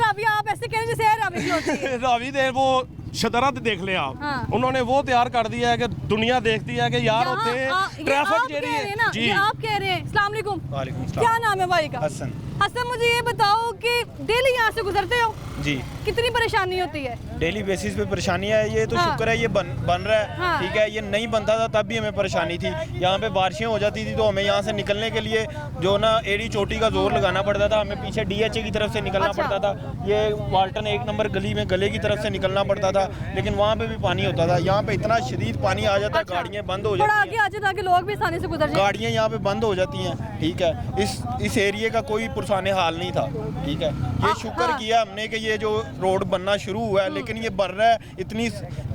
रावी आप ऐसे कह रहे जैसे रावी की होती है रावी दे वो शदरत देख ले आप हाँ। उन्होंने वो तैयार कर दिया है कि दुनिया देखती है कि यार यहाँ, होते ये ट्रैफिक आप जेरी कह रहे हैं ना, है जी ये आप कह रहे हैं अस्सलाम वालेकुम वालेकुम क्या नाम है भाई का हसन हसन मुझे ये बताओ कि डेली यहाँ से गुजरते हो जी कितनी परेशानी होती है डेली बेसिस पे परेशानी है ये तो हाँ। शुक्र है ये बन रहा है हाँ। ठीक है ये नहीं बनता था तब भी हमें परेशानी थी यहाँ पे बारिशें हो जाती थी तो हमें यहाँ से निकलने के लिए जो ना एड़ी चोटी का जोर लगाना पड़ता था हमें पीछे DHA की तरफ से निकलना अच्छा। पड़ता था ये वाल्टन 1 नंबर गली में गले की तरफ से निकलना पड़ता था लेकिन वहाँ पे भी पानी होता था यहाँ पे इतना शदीद पानी आ जाता है अच्छा। गाड़ियाँ बंद हो थोड़ा जाती आगे आ जाए ताकि लोग भी आसानी से गुजर जाए गाड़ियाँ यहाँ पे बंद हो जाती हैं ठीक है इस एरिए का कोई पुरसाने हाल नहीं था ठीक है ये शुक्र हाँ। किया हमने कि ये जो रोड बनना शुरू हुआ है लेकिन ये बन रहा है इतनी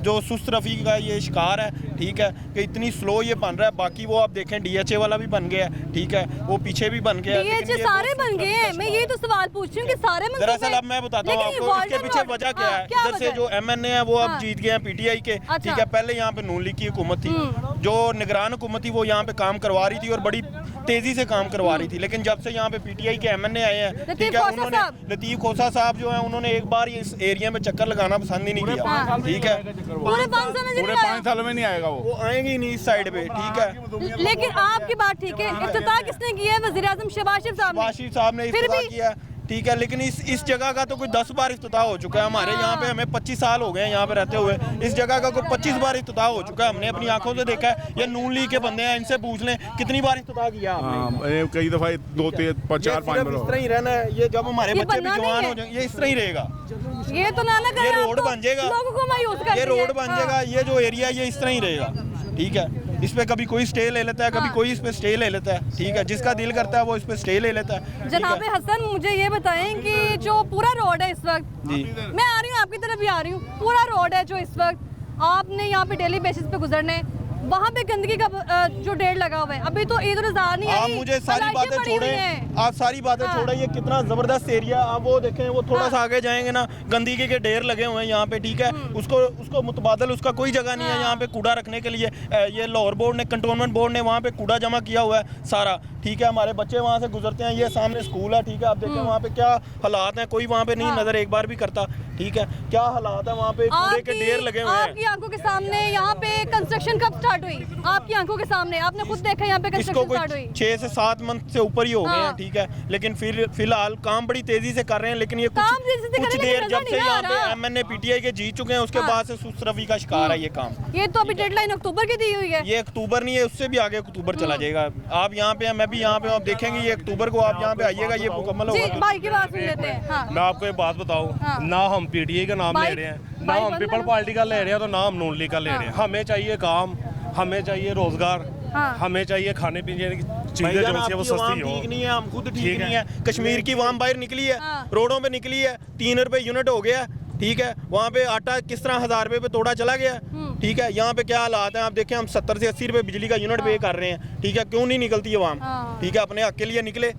जो सुस्त रफ़ी का ये शिकार है ठीक है कि इतनी स्लो ये बन रहा है बाकी वो आप देखें DHA वाला भी बन गया है ठीक है वो पीछे भी बन गया है लेकिन DHA ये सारे बहुत बन गए हैं मैं ये तो सवाल पूछ रही हूँ कि सारे मंसूबे दरअसल अब मैं बताता हूँ लेकिन ये आपको इसके Walton पीछे Road- वजह क्या हाँ, है क्या इधर से वजह जो MNA है वो अब हाँ। जीत गए हैं PTI के अच्छा। ठीक है पहले यहाँ पे नून लीग की हुकूमत थी जो निगरान हुकूमत थी वो यहाँ पे काम करवा रही थी और बड़ी तेजी से काम करवा रही थी लेकिन जब से यहाँ पे PTI के MNA आए हैं ठीक है उन्होंने लतीफ़ खोसा साहब जो है उन्होंने एक बार इस एरिया में चक्कर लगाना पसंद ही नहीं किया ठीक है पूरे 5 साल में पूरे 5 सालों में नहीं आएगा वो आएंगे ही नहीं इस साइड पे ठीक है लेकिन आपकी बात ठीक है इफ्तिताह किसने किया है वज़ीर आज़म शहबाज शरीफ साहब ने वाशिफ साहब ने फिर इफ्तिताह भी- किया ठीक है लेकिन इस जगह का तो कोई 10 बार इफ्तिताह हो चुका है हमारे यहाँ पे हमें 25 साल हो गए हैं यहाँ पे रहते हुए इस जगह का कोई 25 बार इफ्तिताह हो चुका है हमने अपनी आंखों से देखा है ये नून लीग के बंदे हैं इनसे पूछ लें कितनी बार इफ्तिताह किया आपने हाँ कई दफा 2 3 4 5 सिर्फ इस तरह ही रहना है ये जब हमारे ये बच्चे भी बनना नहीं जवान है। हो जाएंगे ये इस तरह ही रहेगा ये तो ना ये रोड बन जाएगा लोगों को मायूस कर ये रोड बन जाएगा ये जो एरिया ये इस तरह ही रहेगा ठीक है इस पे कभी कोई स्टे ले लेता है कभी कोई इस पे स्टे ले लेता है ठीक है जिसका दिल करता है वो इस पे स्टे ले लेता है ठीक जनाब है? हसन मुझे ये बताएं कि जो पूरा रोड है इस वक्त जी मैं आ रही हूँ आपकी तरफ भी आ रही हूँ पूरा रोड है जो इस वक्त आपने यहाँ पे डेली बेसिस पे गुजरने वहाँ पे गंदगी का जो ढेर लगा हुआ है अभी तो ईद उल अजहा नहीं आप आई मुझे सारी तलाशियां बातें पड़ी हुई छोड़ें हैं। आप सारी बातें हाँ। छोड़ें ये कितना जबरदस्त एरिया आप वो देखें वो थोड़ा सा आगे जाएंगे ना गंदगी के ढेर लगे हुए हैं यहाँ पे ठीक है उसको मुतबादल उसका कोई जगह नहीं है यहाँ पे कूड़ा रखने के लिए ये लाहौर बोर्ड ने कंटोनमेंट बोर्ड ने वहाँ पे कूड़ा जमा किया हुआ है सारा ठीक है हमारे बच्चे वहाँ से गुजरते हैं ये सामने स्कूल है ठीक है आप देखें वहाँ पे क्या हालात हैं कोई वहाँ पे नहीं नजर एक बार भी करता ठीक है क्या हालात है वहाँ पे कूड़े के ढेर लगे हुए हैं आपकी आंखों के सामने यहाँ पे कंस्ट्रक्शन कब स्टार्ट हुई आपकी आंखों के सामने आपने खुद देखा यहाँ पे इसको कंस्ट्रक्शन स्टार्ट कोई हुई 6 से 7 मंथ से ऊपर ही हो गए हैं हाँ। ठीक है लेकिन फिलहाल काम बड़ी तेजी से कर रहे हैं लेकिन ये काम तेजी से कुछ कर रहे हैं, देर जब लेकिन से नजर यहाँ नहीं आ रहा। पे MNA PTI के जीत चुके हैं उसके हाँ। बाद से सुस्तरफी का शिकार है ये काम ये तो अभी डेडलाइन अक्टूबर की दी हुई है ये अक्टूबर नहीं है उससे भी आगे अक्टूबर चला जाएगा आप यहाँ पे हैं मैं भी यहाँ पे हूँ आप देखेंगे ये अक्टूबर को आप यहाँ पे आइएगा ये मुकम्मल जी होगा भाई की बात सुन लेते हैं हाँ मैं आपको एक बात बताऊँ हाँ। ना हम PTI का नाम ले भाई- रहे हैं ना भाई हम बंद पीपल करो। पार्टी का ले रहे हैं तो ना हम नून लीग का ले रहे हैं हमें चाहिए काम हमें चाहिए रोजगार हाँ। हमें चाहिए खाने पीने की चीजें जो है वो सस्ती हो ठीक नहीं है हम खुद ठीक ठीक नहीं है। है कश्मीर की वाम बाहर निकली है हाँ। रोडों पे निकली है 3 रुपए यूनिट हो गया ठीक है वहाँ पे आटा किस तरह 1000 रुपए पे तोड़ा चला गया ठीक है यहाँ पे क्या हालात हैं आप देखें हम 70 से 80 रुपए बिजली का यूनिट पे कर रहे हैं ठीक है क्यों नहीं निकलती है हाँ। वहाँ ठीक है अपने हक के लिए निकले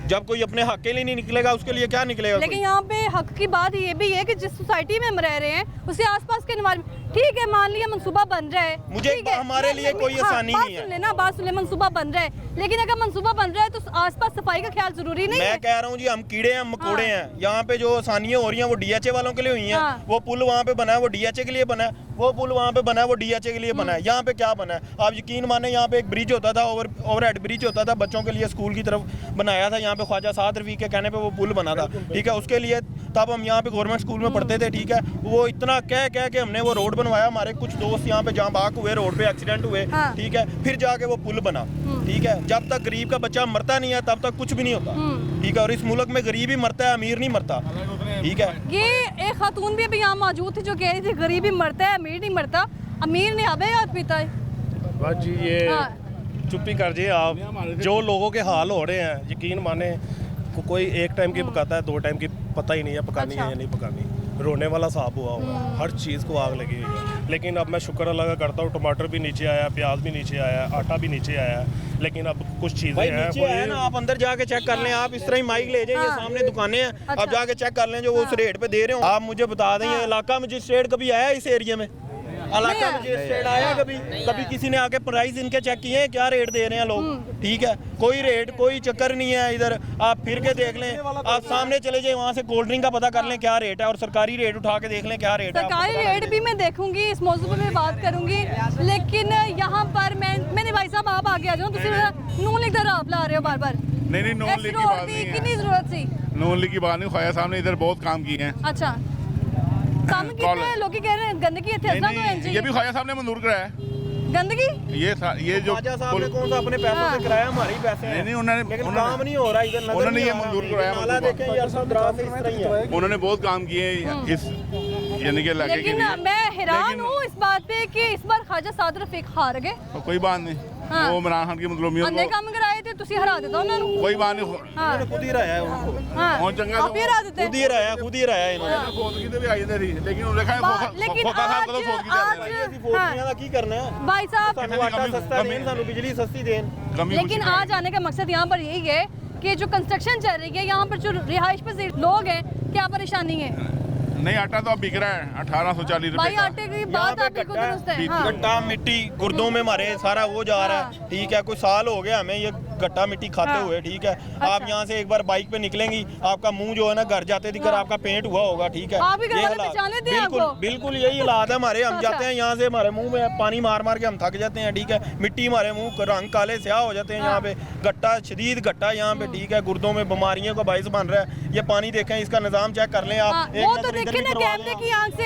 जब कोई अपने हक के लिए नहीं निकलेगा उसके लिए क्या निकलेगा लेकिन यहाँ पे हक की बात ये भी है कि जिस सोसाइटी में हम रह रहे हैं उसके आसपास के एनवायरनमेंट ठीक है, मान लिया मंसूबा बन रहा है, मुझे ठीक है, हमारे लिए कोई आसानी नहीं है। बात सुन लेना, बात सुन ले, मंसूबा बन रहा है, लेकिन अगर मंसूबा बन रहा है तो आसपास सफाई का ख्याल जरूरी नहीं है। मैं कह रहा हूँ जी, हम कीड़े हैं, मकोड़े हैं। यहाँ पे जो आसानियाँ हो रही हैं वो डीएचए वालों के लिए हुई हैं। वो पुल वहाँ पे बना है वो डीएचए के लिए बना है, वो पुल वहाँ पे बना है वो डीएचए के लिए बना है। यहाँ पे क्या बना है आप यकीन माने, यहाँ पे एक ब्रिज होता था, ओवरहेड ब्रिज होता था बच्चों के लिए, स्कूल की तरफ बनाया था। यहाँ पे ख्वाजा साद रफी के कहने पे वो पुल बना था, ठीक है। उसके लिए तब हम यहाँ पे गवर्नमेंट स्कूल में पढ़ते थे, ठीक है। वो इतना कह के हमने वो रोड बनवाया, हमारे कुछ दोस्त यहाँ पे जहाँ बाग हुए, रोड पे एक्सीडेंट हुए, ठीक है, फिर जाके वो पुल बना, ठीक है। जब तक गरीब का बच्चा मरता नहीं है तब तक कुछ भी नहीं होता, ठीक है। और इस मुल्क में गरीब ही मरता है, अमीर नहीं मरता, ठीक है। ये एक खातून भी अभी यहाँ मौजूद थी जो कह रही थी गरीब ही मरता है, अमीर नहीं मरता। अमीर ने अबे याद पीता है। बस जी ये चुप्पी कर जी आप। जो लोगों के हाल हो रहे हैं, यकीन माने कोई एक टाइम की पकाता है, 2 टाइम की पता ही नहीं है पकानी है या नहीं पकानी। रोने वाला साहब हुआ हर चीज़ को आग लगी हुई है। लेकिन अब मैं शुक्र अल्लाह का करता हूँ, टमाटर भी नीचे आया, प्याज भी नीचे आया, आटा भी नीचे आया। लेकिन अब कुछ चीज़ें हैं ना, आप अंदर जाके चेक कर लें, आप इस तरह ही माइक ले जाइए, सामने दुकानें हैं, आप जाके चेक कर लें जो वो उस रेट पे दे रहे हो। आप मुझे बता दें, ये इलाका मजिस्ट्रेट कभी आया इस एरिया में? इलाका मजिस्ट्रेट आया कभी किसी ने आके प्राइस इनके चेक किए हैं, क्या रेट दे रहे हैं लोग, ठीक है। कोई रेट कोई चक्कर नहीं है इधर। आप फिर के देख लें, आप सामने चले जाए, वहाँ से कोल्ड ड्रिंक का पता कर लें क्या रेट है, और सरकारी रेट उठा के देख लें क्या रेट है। सरकारी रेट भी मैं देखूंगी, इस मौजू पे मैं बात करूंगी, लेकिन यहाँ पर मैंने भाई साहब आप आगे आ जाओ, नून लीग का आप ला रहे हो बार बार। नहीं नून लीग की बात नहीं है, कितनी जरूरत थी नून लीग की बात नहीं। ख्वाजा साहब ने इधर बहुत काम किए हैं। अच्छा, काम कितने हैं? लोग कह रहे हैं गंदगी है, ये भी ख्वाजा साहब ने मंजूर कराया है। गंदगी ये जो ख्वाजा साहब ने कौन सा अपने पैसों से कराया, हमारे ही पैसे हैं। नहीं उन्होंने, लेकिन काम नहीं हो रहा इधर, उन्होंने ये मंजूर कराया। नाला देखें यार, सब दराज इस तरह ही है। उन्होंने बहुत काम किए इस यानी कि इलाके के लेकिन लिए। मैं हैरान हूँ इस बात पे कि इस बार ख्वाजा साद रफीक हार गए। तो कोई बात नहीं, वो इमरान खान की मजलूमियत अन्ने काम कराए थे, तुसी हरा देता उन्होंने। कोई बात नहीं, उन्होंने खुद ही रहा है उनको, और चंगा आप ही हरा देते, खुद ही रहा है इन्होंने। फोटकी तो भी आई थी, लेकिन उन्होंने देखा लेकिन आज की करना है भाई साहब, आटा सस्ता दें, सानू बिजली सस्ती दें। लेकिन आज आने का मकसद यहाँ पर यही है कि जो कंस्ट्रक्शन चल रही है यहाँ पर, जो रिहाइश पजीर लोग हैं, क्या परेशानी है? नहीं, आटा तो अब बिक रहा है 1840 रुपए भाई आटे की बात आपकी को दुरुस्त है। हाँ। गट्टा मिट्टी गुर्दों में मारे सारा वो जा रहा है, ठीक है। कोई साल हो गया हमें ये गट्टा मिट्टी खाते हुए, ठीक है। आप यहाँ से एक बार बाइक पे निकलेंगी, आपका मुंह जो है ना घर जाते दिखकर आपका पेंट हुआ होगा, ठीक है। बिल्कुल यही हालात है हमारे। हम जाते हैं यहाँ से, हमारे मुंह में पानी मार मार के हम थक जाते हैं, ठीक है। मिट्टी हमारे मुंह रंग काले स्याह हो जाते हैं यहाँ पे। गट्टा शदीद गट्टा यहाँ पे, ठीक है। गुर्दों में बीमारियों का बाइस बन रहा है। ये पानी देखें, इसका निजाम चेक कर लें आप। कैमरे की आंख से,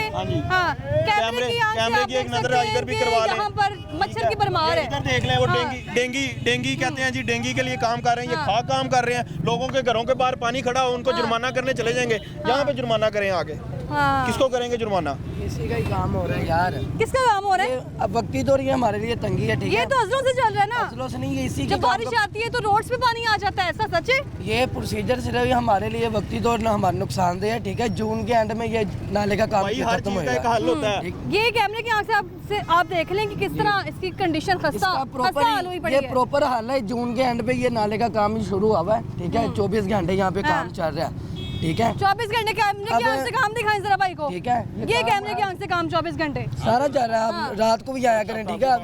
हाँ, कैमरे की एक नजर इधर भी करवा लें। यहाँ पर मच्छर की भरमार है, इधर देख लें। वो डेंगी कहते हैं जी, डेंगी के लिए काम कर रहे हैं, ये खाक काम कर रहे हैं। लोगों के घरों के बाहर पानी खड़ा हो, उनको जुर्माना करने चले जाएंगे। यहाँ पे जुर्माना करें आगे, किसको करेंगे जुर्माना? किसी का ही काम हो रहा है यार। किसका काम हो रहा है? अब वक्ती तो रही है, हमारे लिए तंगी है, ठीक है। ये तो अजलों से चल रहा है ना, अजलों से नहीं, ये इसी जब बारिश आती है तो रोड्स पे पानी आ जाता है, ऐसा सच है? ये प्रोसीजर सिर्फ हमारे लिए वक्ती तौर पर हमारे नुकसानदेह है, ठीक है। जून के एंड में ये नाले का काम खत्म होगा। ये कैमरे की आंख से आप देख लें कि किस तरह इसकी कंडीशन खस्ता हाल हुई पड़ी है। ये प्रॉपर हाल है। जून के एंड पे ये नाले का काम ही शुरू हुआ है, ठीक है। 24 घंटे यहाँ पे काम चल रहा है, ठीक है। 24 घंटे कैमरे की आंख से काम दिखाएं जरा भाई को, ठीक है। ये कैमरे की आंख से काम 24 घंटे सारा चल रहा है। आप रात को भी आया करें, ठीक है।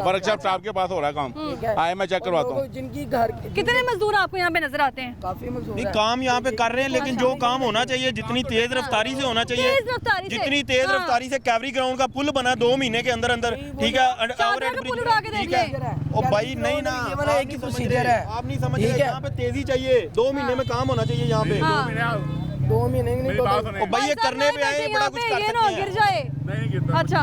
वर्कशॉप साहब के पास हो रहा है काम, आए मैं चेक करवाता हूँ। जिनकी घर कितने मजदूर आपको यहाँ पे नजर आते हैं? काफी मजदूर काम यहाँ पे कर रहे हैं, लेकिन जो काम होना चाहिए, जितनी तेज रफ्तारी से होना चाहिए, जितनी तेज रफ्तारी से कैवरी ग्राउंड का पुल बना 2 महीने के अंदर, ठीक है। ठीक है। और भाई नहीं ना, एक ही प्रोसीजर है, आप नहीं समझ रहे। यहाँ पे तेजी चाहिए, 2 महीने में काम होना चाहिए यहाँ पे। 2 महीने भाई ये करने पे आए, बड़ा कुछ कर सकते हैं। गिर जाए, अच्छा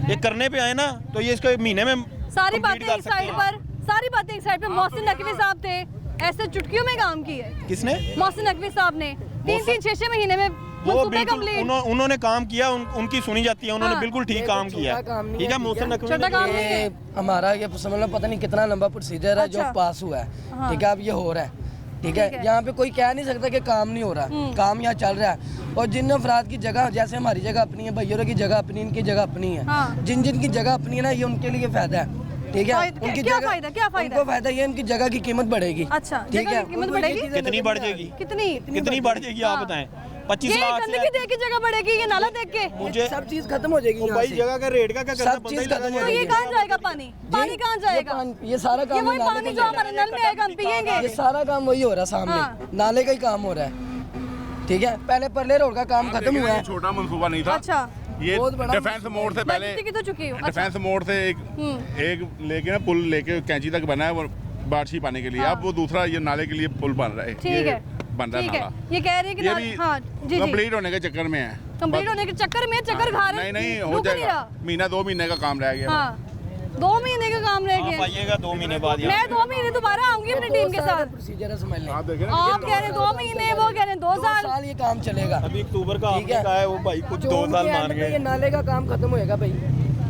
ये करने पे आए ना, तो ये इसको महीने में सारी बातें एक साइड पर, सारी बातें एक साइड पर। मोहसिन नकवी साहब थे, ऐसे चुटकियों में काम किया है। किसने? मोहसिन नकवी साहब ने 3-6 महीने में वो बिल्कुल उन्होंने काम किया, उनकी सुनी जाती है। उन्होंने बिल्कुल ठीक काम किया, ठीक है। मोहसिन नकवी ने हमारा ये समझ लो पता नहीं कितना लंबा प्रोसीजर है जो पास हुआ है, ठीक है। अब ये हो रहा है, ठीक है। यहाँ पे कोई कह नहीं सकता कि काम नहीं हो रहा, काम यहाँ चल रहा है। और जिन अफराद की जगह, जैसे हमारी जगह अपनी है, भैया की जगह अपनी, इनकी जगह अपनी है, जिन जिन की जगह अपनी है ना, ये उनके लिए फायदा है, ठीक है। उनकी क्या फायदा? उनको फायदा ये इनकी जगह की कीमत बढ़ेगी। अच्छा, ठीक है। कितनी बढ़ जाएगी? कितनी बढ़ जाएगी आप बताएं? 25 लाख से गंदगी देख की जगह बढ़ेगी, ये नाला देख के मुझे सब चीज खत्म हो जाएगी यहाँ भाई से। जगह का रेट का क्या करना, सब चीज खत्म हो तो ये जाएगी। कहाँ जाएगा पानी? पानी कहाँ जाएगा? ये सारा ये काम वही नाले पानी का जो हमारे नल में आएगा हम पियेंगे। ये सारा काम वही हो रहा है सामने, हाँ। नाले का ही काम हो रहा है। ठीक है, पहले परले रोड का काम खत्म हुआ है। छोटा मंसूबा नहीं था। अच्छा, ये बहुत बड़ा डिफेंस मोड़ से पहले, मैं कितनी की तो चुकी हूँ। डिफेंस मोड़ से एक लेके ना पुल लेके कैंची तक बना है वो बारिश पाने के लिए। अब वो दूसरा ये नाले के लिए पुल बन रहा है। ठीक ये है, बन रहा है ठीक है। नाला। ये कह रहे हैं कि ये भी हाँ जी जी, कंप्लीट होने के चक्कर में है। कंप्लीट होने के चक्कर में चक्कर खा रहे हैं। नहीं हो रुक नहीं जाएगा, रहा। महीना 2 महीने का काम रह गया। हाँ, 2 महीने का काम रह गया। आइएगा 2 महीने बाद यहाँ। मैं 2 महीने दोबारा आऊंगी अपनी टीम के साथ। प्रोसीजर है, समझ लें। आप देखें आप कह रहे हैं 2 महीने, वो कह रहे हैं 2 2 साल। साल ये काम चलेगा। अभी अक्टूबर का ठीक आपने है। कहा है, वो भाई कुछ 2 जून साल के मान एंड पे ये गए। नाले का काम खत्म होएगा भाई,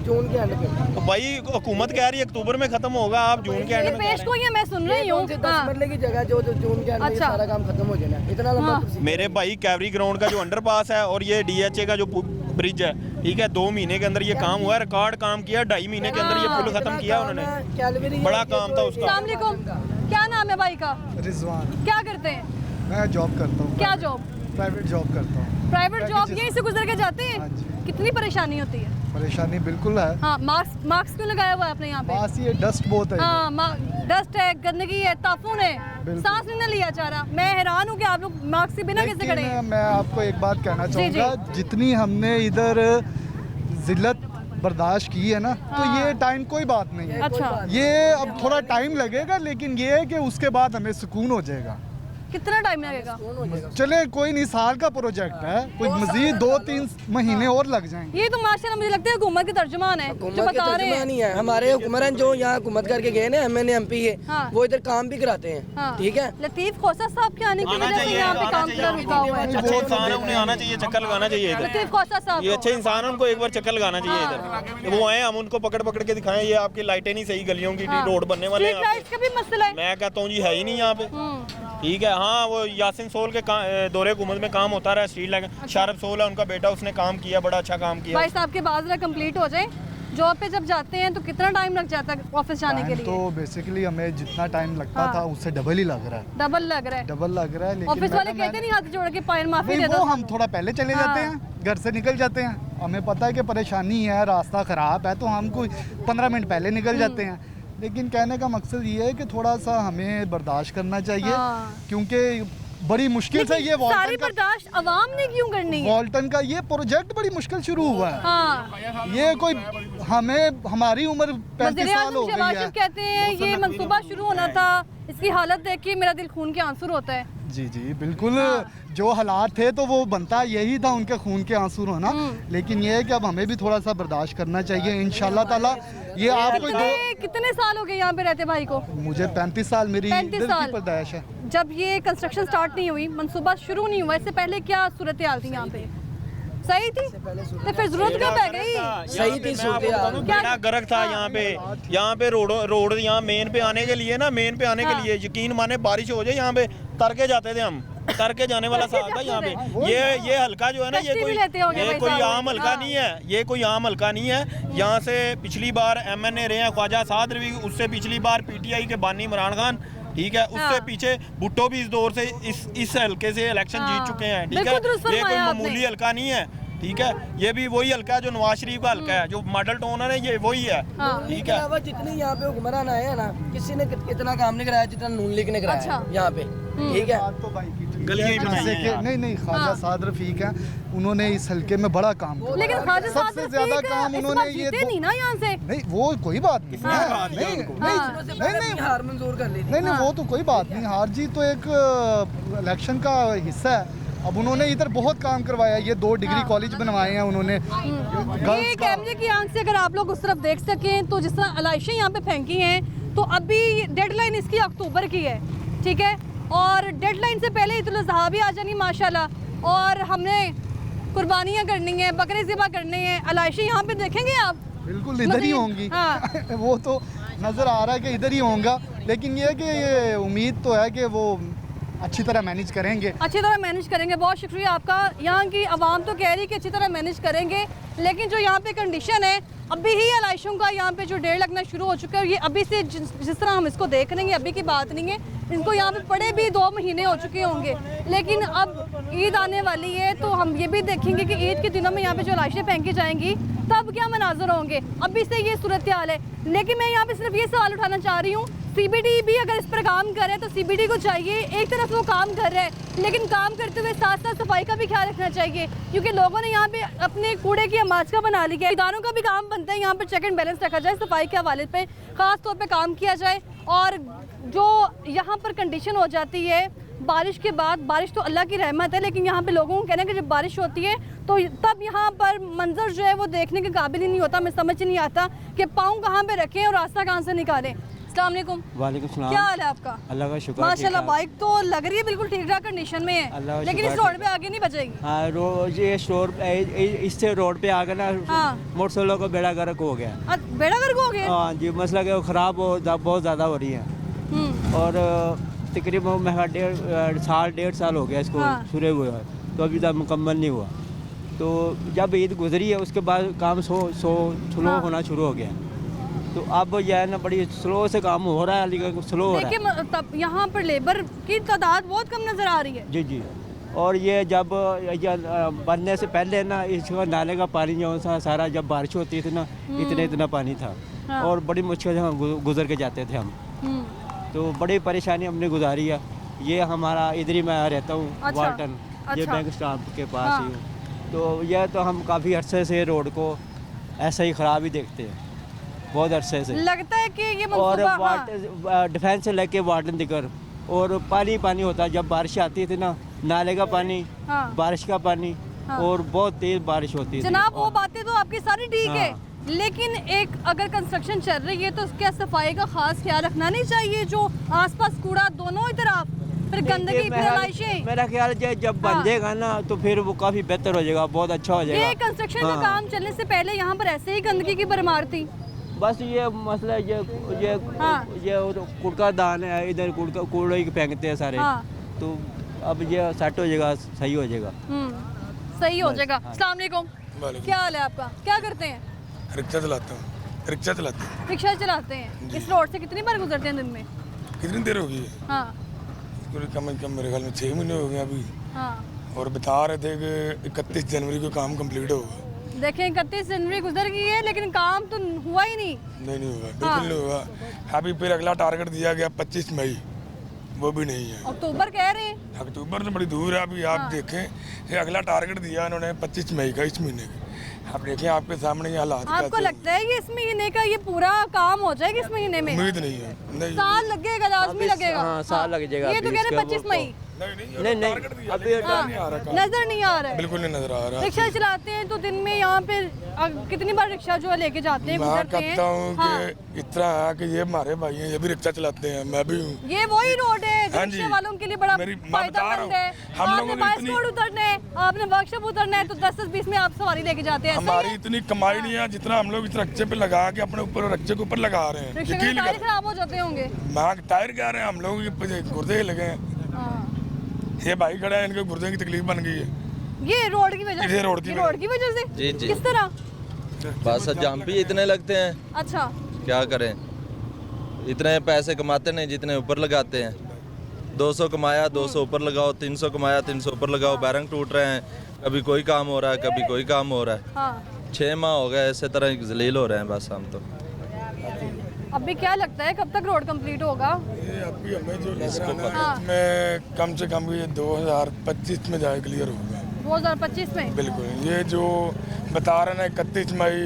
जून के एंड पे। तो भाई हुकूमत कह रही है अक्टूबर में खत्म होगा, आप जून के एंड ये में पेश को ही मैं सुन रही हूँ। 10 मरले की जगह जो जून के एंड में ये अच्छा। सारा काम खत्म हो जाना है। इतना लंबा हाँ। procedure। मेरे भाई कैवरी ग्राउंड का जो अंडरपास है और ये DHA का जो ब्रिज है, ठीक है, 2 महीने के अंदर ये काम हुआ है, रिकॉर्ड काम किया, 2.5 महीने के अंदर ये पुल खत्म किया उन्होंने। बड़ा काम था उसका। अस्सलाम वालेकुम, क्या नाम है भाई का? रिजवान, क्या करते हैं? मैं जॉब करता हूँ, क्या जॉब? प्राइवेट जॉब करता हूँ। प्राइवेट जॉब, यहीं से गुजर के जाते हैं? हाँ जी। कितनी परेशानी होती है? परेशानी बिल्कुल है। हाँ, मास्क क्यों लगाया हुआ है आपने यहाँ पे? पास ये डस्ट बहुत है। हाँ, डस्ट है, गंदगी है, ताफून है, सांस नहीं ना लिया जा रहा। मैं हैरान हूँ कि आप लोग मास्क के बिना कैसे खड़े हैं? मैं आपको एक बात कहना जी, जी। चाहूँगा, जितनी हमने इधर जिल्लत बर्दाश्त की है ना, तो ये टाइम कोई बात नहीं है। अच्छा, ये अब थोड़ा टाइम लगेगा, लेकिन ये है कि उसके बाद हमें सुकून हो जाएगा। कितना टाइम लगेगा? चले, कोई नहीं, साल का प्रोजेक्ट है, कोई मजीद 2-3 महीने और लग जाएंगे। ये तो माशाल्लाह मुझे लगता है हुकूमत के तर्जुमान है जो हुकूमत के बता रहे हैं। तर्जुमान ही है। हमारे हुक्मरान जो यहाँ हुकूमत करके गए ना, MNA MP के, हाँ। वो इधर काम भी कराते हैं। हाँ। ठीक है, लतीफ खोसा साहब के आने की आना वजह से चाहिए, यहाँ पे आना काम चाहिए। कर रुका हुआ है। अच्छे इंसान है, उन्हें आना चाहिए, चक्कर लगाना चाहिए इधर। लतीफ खोसा साहब ये को। अच्छे इंसान है, उनको एक बार चक्कर लगाना चाहिए इधर। वो आए, हम उनको पकड़ पकड़ के दिखाएं, ये आपकी लाइटें नहीं सही, गलियों की हाँ। रोड बनने वाले हैं स्ट्रीट लाइट्स का भी मसला है। मैं कहता हूँ जी है ही नहीं यहाँ पे। ठीक है, हाँ, वो यासिन सोल के दौरे हुकूमत में काम होता रहा, स्ट्रीट लाइट। शारफ सोल है उनका बेटा, उसने काम किया, बड़ा अच्छा काम किया। भाई साहब के बाद कंप्लीट हो जाए, जॉब पे जब जाते हैं तो कितना टाइम लग जाता है ऑफिस जाने के लिए? तो बेसिकली हमें जितना टाइम लगता था उससे डबल ही लग रहा है। डबल लग रहा है। डबल लग रहा है, लेकिन ऑफिस वाले कहते नहीं हाथ जोड़ के पायल माफी नहीं, दे दो। वो हम थोड़ा पहले चले जाते हैं, घर से निकल जाते हैं। हमें पता है कि परेशानी है, रास्ता ख़राब है, तो हम कोई 15 मिनट पहले निकल जाते हैं। लेकिन कहने का मकसद ये है कि थोड़ा सा हमें बर्दाश्त करना चाहिए, क्योंकि बड़ी मुश्किल से ये सारी बर्दाश्त अवाम ने क्यों करनी है? वॉल्टन का ये प्रोजेक्ट बड़ी मुश्किल शुरू हुआ है। हाँ। ये कोई हमें, हमारी उम्र 35 साल हो गई शहबाज है। शरीफ कहते हैं ये मंसूबा शुरू होना था, इसकी हालत देख के मेरा दिल खून के आंसू होता है। जी जी बिल्कुल, जो हालात थे तो वो बनता यही था, उनके खून के आंसू होना। लेकिन ये है कि अब हमें भी थोड़ा सा बर्दाश्त करना चाहिए, इंशाल्लाह ताला। ये आपको कितने साल हो गए यहाँ पे रहते भाई को? मुझे 35 साल मेरी 35 दिल साल की पैदाइश है। जब ये कंस्ट्रक्शन स्टार्ट नहीं हुई, मंसूबा शुरू नहीं हुआ, इससे पहले क्या सूरत हाल थी यहाँ पे? सही थी, तो फिर जरूरत कब पै गई? सही थी बेड़ा गर्क था यहाँ पे रोड यहाँ मेन पे आने के लिए ना, मेन पे आने के लिए यकीन माने बारिश हो जाए यहाँ पे तर के जाते थे हम, तर के जाने वाला साल था यहाँ पे। ये हल्का जो है ना, ये कोई आम हल्का नहीं है, ये कोई आम हल्का नहीं है। यहाँ से पिछली बार MNA रहे हैं ख्वाजा साद रवी, उससे पिछली बार PTI के बानी इमरान खान, ठीक है, उससे पीछे भुट्टो भी इस दौर से इस हल्के से इलेक्शन जीत चुके हैं। ठीक है, ये कोई मामूली हल्का नहीं है। ठीक है, ये भी वही हल्का है जो नवाज शरीफ का हल्का है, जो मॉडल टाउन है, ये वही है। ठीक है, जितनी यहाँ पे हुक्मरान आए हैं ना, किसी ने इतना काम नहीं कराया जितना नून लीग ने कराया यहाँ पे। ठीक है, नहीं ख्वाजा साद रफीक है, उन्होंने इस हल्के में बड़ा काम किया, लेकिन सबसे ज्यादा काम उन्होंने ये नहीं ना यहाँ से। नहीं, वो कोई बात नहीं, हार मंजूर कर ली थी। नहीं, वो तो कोई बात नहीं, हार जीत तो एक इलेक्शन का हिस्सा है। अब उन्होंने इधर बहुत काम करवाया, ये 2 डिग्री कॉलेज बनवाए हैं उन्होंने। ये कैमरे की आंख से अगर आप लोग उस तरफ देख सकें तो जिस तरह अलाइशें यहाँ पे फेंकी हैं, तो अभी डेडलाइन इसकी अक्टूबर की है। ठीक है, और डेडलाइन से पहले ईद उल अज़हा भी आ जानी माशाल्लाह, और हमने कुर्बानियाँ करनी है, बकरे ज़िबा करने हैं। अलाइशें यहाँ पे देखेंगे आप, बिल्कुल इधर ही होंगी। हाँ। वो तो नज़र आ रहा है कि इधर ही होगा, लेकिन ये है कि ये उम्मीद तो है कि वो अच्छी तरह मैनेज करेंगे। अच्छी तरह मैनेज करेंगे। बहुत शुक्रिया आपका। यहाँ की आवाम तो कह रही है कि अच्छी तरह मैनेज करेंगे, लेकिन जो यहाँ पे कंडीशन है, अभी ही अलाइशों का यहाँ पे जो ढेर लगना शुरू हो चुका है, ये अभी से जिस तरह हम इसको देख रहे हैं, अभी की बात नहीं है, इनको यहाँ पे पड़े भी 2 महीने हो चुके होंगे। लेकिन अब ईद आने वाली है तो हम ये भी देखेंगे कि ईद के दिनों में यहाँ पे जो लाशें फेंकी जाएंगी तब क्या मनाजर होंगे। अभी से ये सूरत हाल है। लेकिन मैं यहाँ पे सिर्फ ये सवाल उठाना चाह रही हूँ, CBD भी अगर इस पर काम करे तो CBD को चाहिए, एक तरफ वो काम कर रहा है लेकिन काम करते हुए साथ साथ सफाई का भी ख्याल रखना चाहिए, क्योंकि लोगों ने यहाँ पे अपने कूड़े की अमाचका बना ली है। इदारों का भी काम बनता है यहाँ पर चेक एंड बैलेंस रखा जाए, सफाई के हवाले पे ख़ास तौर पे काम किया जाए। और जो यहाँ पर कंडीशन हो जाती है बारिश के बाद, बारिश तो अल्लाह की रहमत है, लेकिन यहाँ पे लोगों को कहना है कि जब बारिश होती है तो तब यहाँ पर मंजर जो है वो देखने के काबिल ही नहीं होता। हमें समझ ही नहीं आता कि पाँव कहाँ पे रखें और रास्ता कहाँ से निकालें। अस्सलाम वालेकुम। वालेकुम सलाम। क्या हाल है आपका? अल्लाह का शुक्र। माशाल्लाह बाइक तो लग रही है बिल्कुल ठीक ठाक कंडीशन में है, लेकिन इस रोड पे आगे नहीं बचेगी। हाँ, रोज ये इससे रोड पे आगे ना मोटरसाइकिलों को बेड़ा गर्क हो गया। बेड़ा गर्क हो गया? हाँ जी, मसला कि वो ख़राब बहुत ज़्यादा हो रही है और तकरीबन 1.5 साल हो गया इसको शुरू हुए तो अभी तक मुकम्मल नहीं हुआ। तो जब ईद गुजरी है उसके बाद काम स्लो होना शुरू हो गया। तो अब यह है ना बड़ी स्लो से काम हो रहा है, लेकिन स्लो हो रहा है। लेकिन तब यहाँ पर लेबर की तादाद बहुत कम नज़र आ रही है। जी जी। और ये जब बनने से पहले ना इसका नाले का पानी जो सा सारा जब बारिश होती थी ना इतना पानी था और बड़ी मुश्किल से हम गुजर के जाते थे हम। तो बड़ी परेशानी हमने गुजारी है। ये हमारा इधर ही मैं रहता हूँ वाल्टन, ये बैंक स्टाफ के पास ही हूँ। तो यह तो हम काफ़ी अरसे से रोड को ऐसा ही ख़राब ही देखते हैं, बहुत अरसे से लगता है कि ये और डिफेंस से लेके वार्डन दिकर और पानी होता है। जब बारिश आती थी ना नाले का पानी, बारिश का पानी और बहुत तेज बारिश होती है। जनाब वो बातें तो आपकी सारी ठीक है, लेकिन एक अगर कंस्ट्रक्शन चल रही है तो क्या सफाई का खास ख्याल रखना नहीं चाहिए? जो आसपास कूड़ा दोनों ही तरफ, फिर गंदगी, फिर लाशें। मेरा ख्याल है जब बन जाएगा ना तो फिर वो काफ़ी बेहतर हो जाएगा, बहुत अच्छा हो जाएगा। ये कंस्ट्रक्शन का काम चलने से पहले यहाँ पर ऐसे ही गंदगी की भरमार थी। बस ये मसला ये कुड़का दान है, इधर कूड़े ही फेंकते हैं सारे। तो अब ये सेट हो जाएगा, सही हो जाएगा। सही हो जाएगा। अस्सलाम वालेकुम। क्या हाल है आपका? क्या करते हैं? रिक्शा चलाता हूँ। रिक्शा चलाते हैं। इस रोड से कितनी बार गुजरते हैं दिन में? कितनी देर होगी? कम से कम मेरे ख्याल में 6 महीने हो गए अभी। और बता रहे थे कि 31 जनवरी को काम कंप्लीट होगा। देखें 31 जनवरी गुजर गई है लेकिन काम तो हुआ ही नहीं। नहीं हुआ, बिल्कुल नहीं हुआ। अभी फिर अगला टारगेट दिया गया 25 मई, वो भी नहीं है। अक्टूबर कह रहे हैं। अक्टूबर तो बड़ी दूर है। अभी आप देखें ये अगला टारगेट दिया इन्होंने 25 मई का, इस महीने का। आप देखें आपके सामने ये हालात। आपको लगता है कि इस महीने का ये पूरा काम हो जाएगा इस महीने में? उम्मीद नहीं है। नहीं, साल लगेगा, लाजमी लगेगा। हाँ, साल लग जाएगा। ये तो कह रहे 25 मई। नहीं अभी नजर नहीं आ रहा है। बिल्कुल नहीं नजर आ रहा है। रिक्शा चलाते हैं तो दिन में यहाँ पे कितनी बार रिक्शा जो है लेके जाते हैं, गुजरते हैं? कहता हूँ कि इतना है कि ये हमारे भाई हैं, ये भी रिक्शा चलाते हैं, मैं भी हूँ। ये वही रोड है जो रिक्शा वालों के लिए बड़ा फायदेमंद है। आपने बाइस्कोड उतरना है, आपने वर्कशॉप उतरना है तो 10-20 में आप सवारी लेके जाते हैं। हमारी इतनी कमाई नहीं है जितना हम लोग इस रिक्शे पे लगा के अपने ऊपर रिक्शे के ऊपर लगा रहे हैं। रिक्शे के टायर खराब हो जाते होंगे। टायर क्या रहे हैं हम लोग, गुर्दे लगे हैं। ये भाई खड़ा है, इनके गुर्दे की तकलीफ बन गई है। ये रोड की वजह से? रोड की वजह से? जी जी। किस तरह? बस जाम भी इतने लगते हैं। अच्छा, क्या करें, इतने पैसे कमाते नहीं जितने ऊपर लगाते हैं। 200 कमाया 200 ऊपर लगाओ, 300 कमाया 300 ऊपर लगाओ। बैरंग टूट रहे हैं, कभी कोई काम हो रहा है, कभी कोई काम हो रहा है। 6 माह हो गए इसी तरह जलील हो रहे हैं बस हम तो। अभी क्या लगता है कब तक रोड कंप्लीट होगा? ये अभी हमें जो लग रहा है मैं कम से कम ये 2025 में जाए क्लियर होगा। 2025 में? बिल्कुल। ये जो बता रहे ना 31 मई,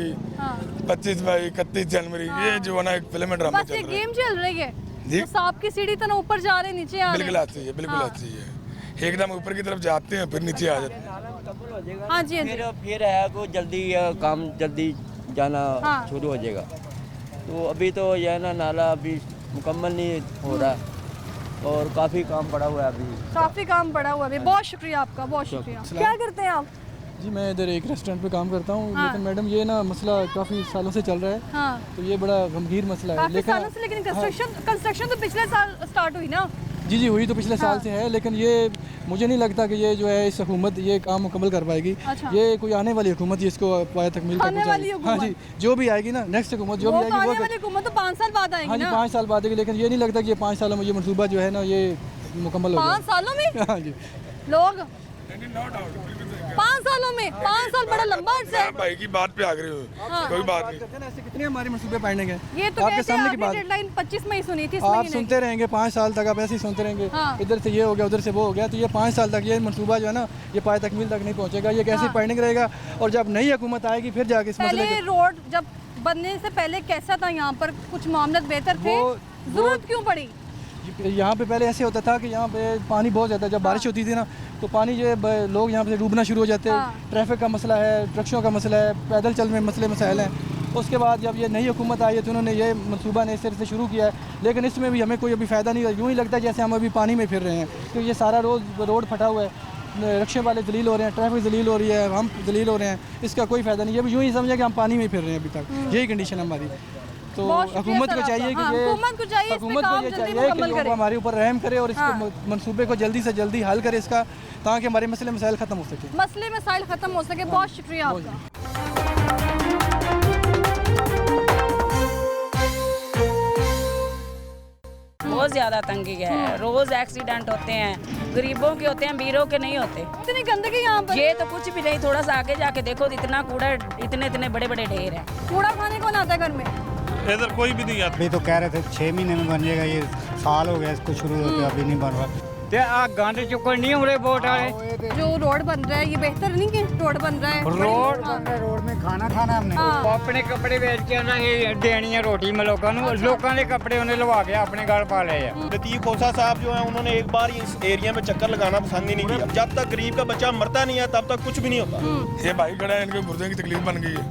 25 मई, 31 जनवरी, ये जो है ना एक फिल्म ड्रामा चल रहा है। बस ये गेम चल रही है। तो सांप की सीढ़ी तो ऊपर जा रहे नीचे आ रहे। बिल्कुल आती है, बिल्कुल आती है। एकदम ऊपर की तरफ जाते हैं फिर नीचे आ जाते हैं। हाँ जी। फिर है को जल्दी काम जल्दी जाना शुरू हो जाएगा। तो अभी तो यह ना नाला अभी मुकम्मल नहीं हो रहा और काफ़ी काम पड़ा हुआ है अभी। काफ़ी काम पड़ा हुआ है। बहुत शुक्रिया आपका, बहुत शुक्रिया। क्या करते हैं आप? जी मैं इधर एक रेस्टोरेंट पे काम करता हूँ। लेकिन मैडम ये ना मसला काफ़ी सालों से चल रहा है। तो ये बड़ा गंभीर मसला है। लेकिन कंस्ट्रक्शन तो पिछले साल स्टार्ट हुई ना? जी हुई तो पिछले साल से है, लेकिन ये मुझे नहीं लगता कि ये जो है इस हुकूमत ये काम मुकम्मल कर पाएगी। ये कोई आने वाली हुकूमत इसको पाया तकमील कर पाएगी। हाँ जी, जो भी आएगी ना नेक्स्ट हुकूमत जो भी आएगी वो हुकूमत तो 5 साल बाद आएगी। हाँ जी 5 साल बाद आएगी, लेकिन ये नहीं लगता कि ये 5 सालों में ये मनसूबा जो है ना ये मुकम्मल हो 5 सालों में। हाँ जी लोग 5 सालों में 5 साल बड़ा लंबा अर्सा है। भाई की बात पे आ गए हो, कोई बात नहीं। ऐसे कितने हमारे मनसूबे पेंडिंग है? ये तो आपके सामने की बात, डेडलाइन 25 मई सुनी थी। आप सुनते रहेंगे 5 साल तक, आप ऐसे ही सुनते रहेंगे। इधर से ये हो गया उधर से वो हो गया, तो ये 5 साल तक ये मनसूबा जो है ना ये पाए तकमील तक नहीं पहुँचेगा, ये कैसे पेंडिंग रहेगा। और जब नई हुकूमत आएगी फिर जाके इस मसले के रोड जब बनने से पहले कैसा था यहाँ पर, कुछ मामले बेहतर थे, जरूरत क्यों पड़ी? यहाँ पे पहले ऐसे होता था कि यहाँ पे पानी बहुत ज़्यादा, जब बारिश होती थी ना तो पानी जो है लोग यहाँ पे डूबना शुरू हो जाते हैं। ट्रैफिक का मसला है, ट्रकों का मसला है, पैदल चल में मसाइल हैं। उसके बाद जब ये नई हुकूमत आई है तो उन्होंने ये मनसूबा नए सिरे से शुरू किया है, लेकिन इसमें भी हमें कोई अभी फ़ायदा नहीं, यूँ ही लगता है जैसे हम अभी पानी में फिर रहे हैं, क्योंकि ये सारा रोड फटा हुआ है, रक्शे वाले जलील हो रहे हैं, ट्रैफिक जलील हो रही है, हम जलील हो रहे हैं, इसका कोई फ़ायदा नहीं है। अभी यूँ ही समझे कि हम पानी में फिर रहे हैं अभी तक, यही कंडीशन है हमारी। तो हुकूमत को चाहिए कि ये हुकूमत को ये चाहिए कि वो हमारे ऊपर रहम करे और इसको मनसूबे को जल्दी से जल्दी हल करे इसका, ताकि हमारे मसले मसाइल ख़त्म हो सके। मसले मसाइल ख़त्म हो सके। बहुत शुक्रिया आपका। बहुत ज़्यादा तंगी है, रोज़ एक्सीडेंट होते हैं, गरीबों के होते हैं, अमीरों के नहीं होते। इतनी गंदगी यहाँ पर, ये तो कुछ भी नहीं, थोड़ा सा आगे जाके देखो इतना कूड़ा, इतने बड़े बड़े ढेर है। कूड़ा खाने कौन आता है घर में? इधर कोई भी नहीं आता। अभी तो कह रहे थे 6 महीने में बन जाएगा, ये साल हो गया इसको शुरू होते, अभी नहीं बन रहा। गंद चुकन नहीं हो रहे वोट वाले। जो रोड बन रहा है ये बेहतर नहीं कि रोड बन रहा है? रोड में खाना खाना हमने अपने कपड़े बेच के ना ये देनी है रोटी में लोगों ने कपड़े उन्हें लगा के अपने घर पा ले। लतीफ खोसा साहब जो है उन्होंने एक बार इस एरिया में चक्कर लगाना पसंद ही नहीं किया। जब तक गरीब का बच्चा मरता नहीं है तब तक कुछ भी नहीं होता। ये भाई खड़ा है, इनके गुर्दे की तकलीफ बन गई है,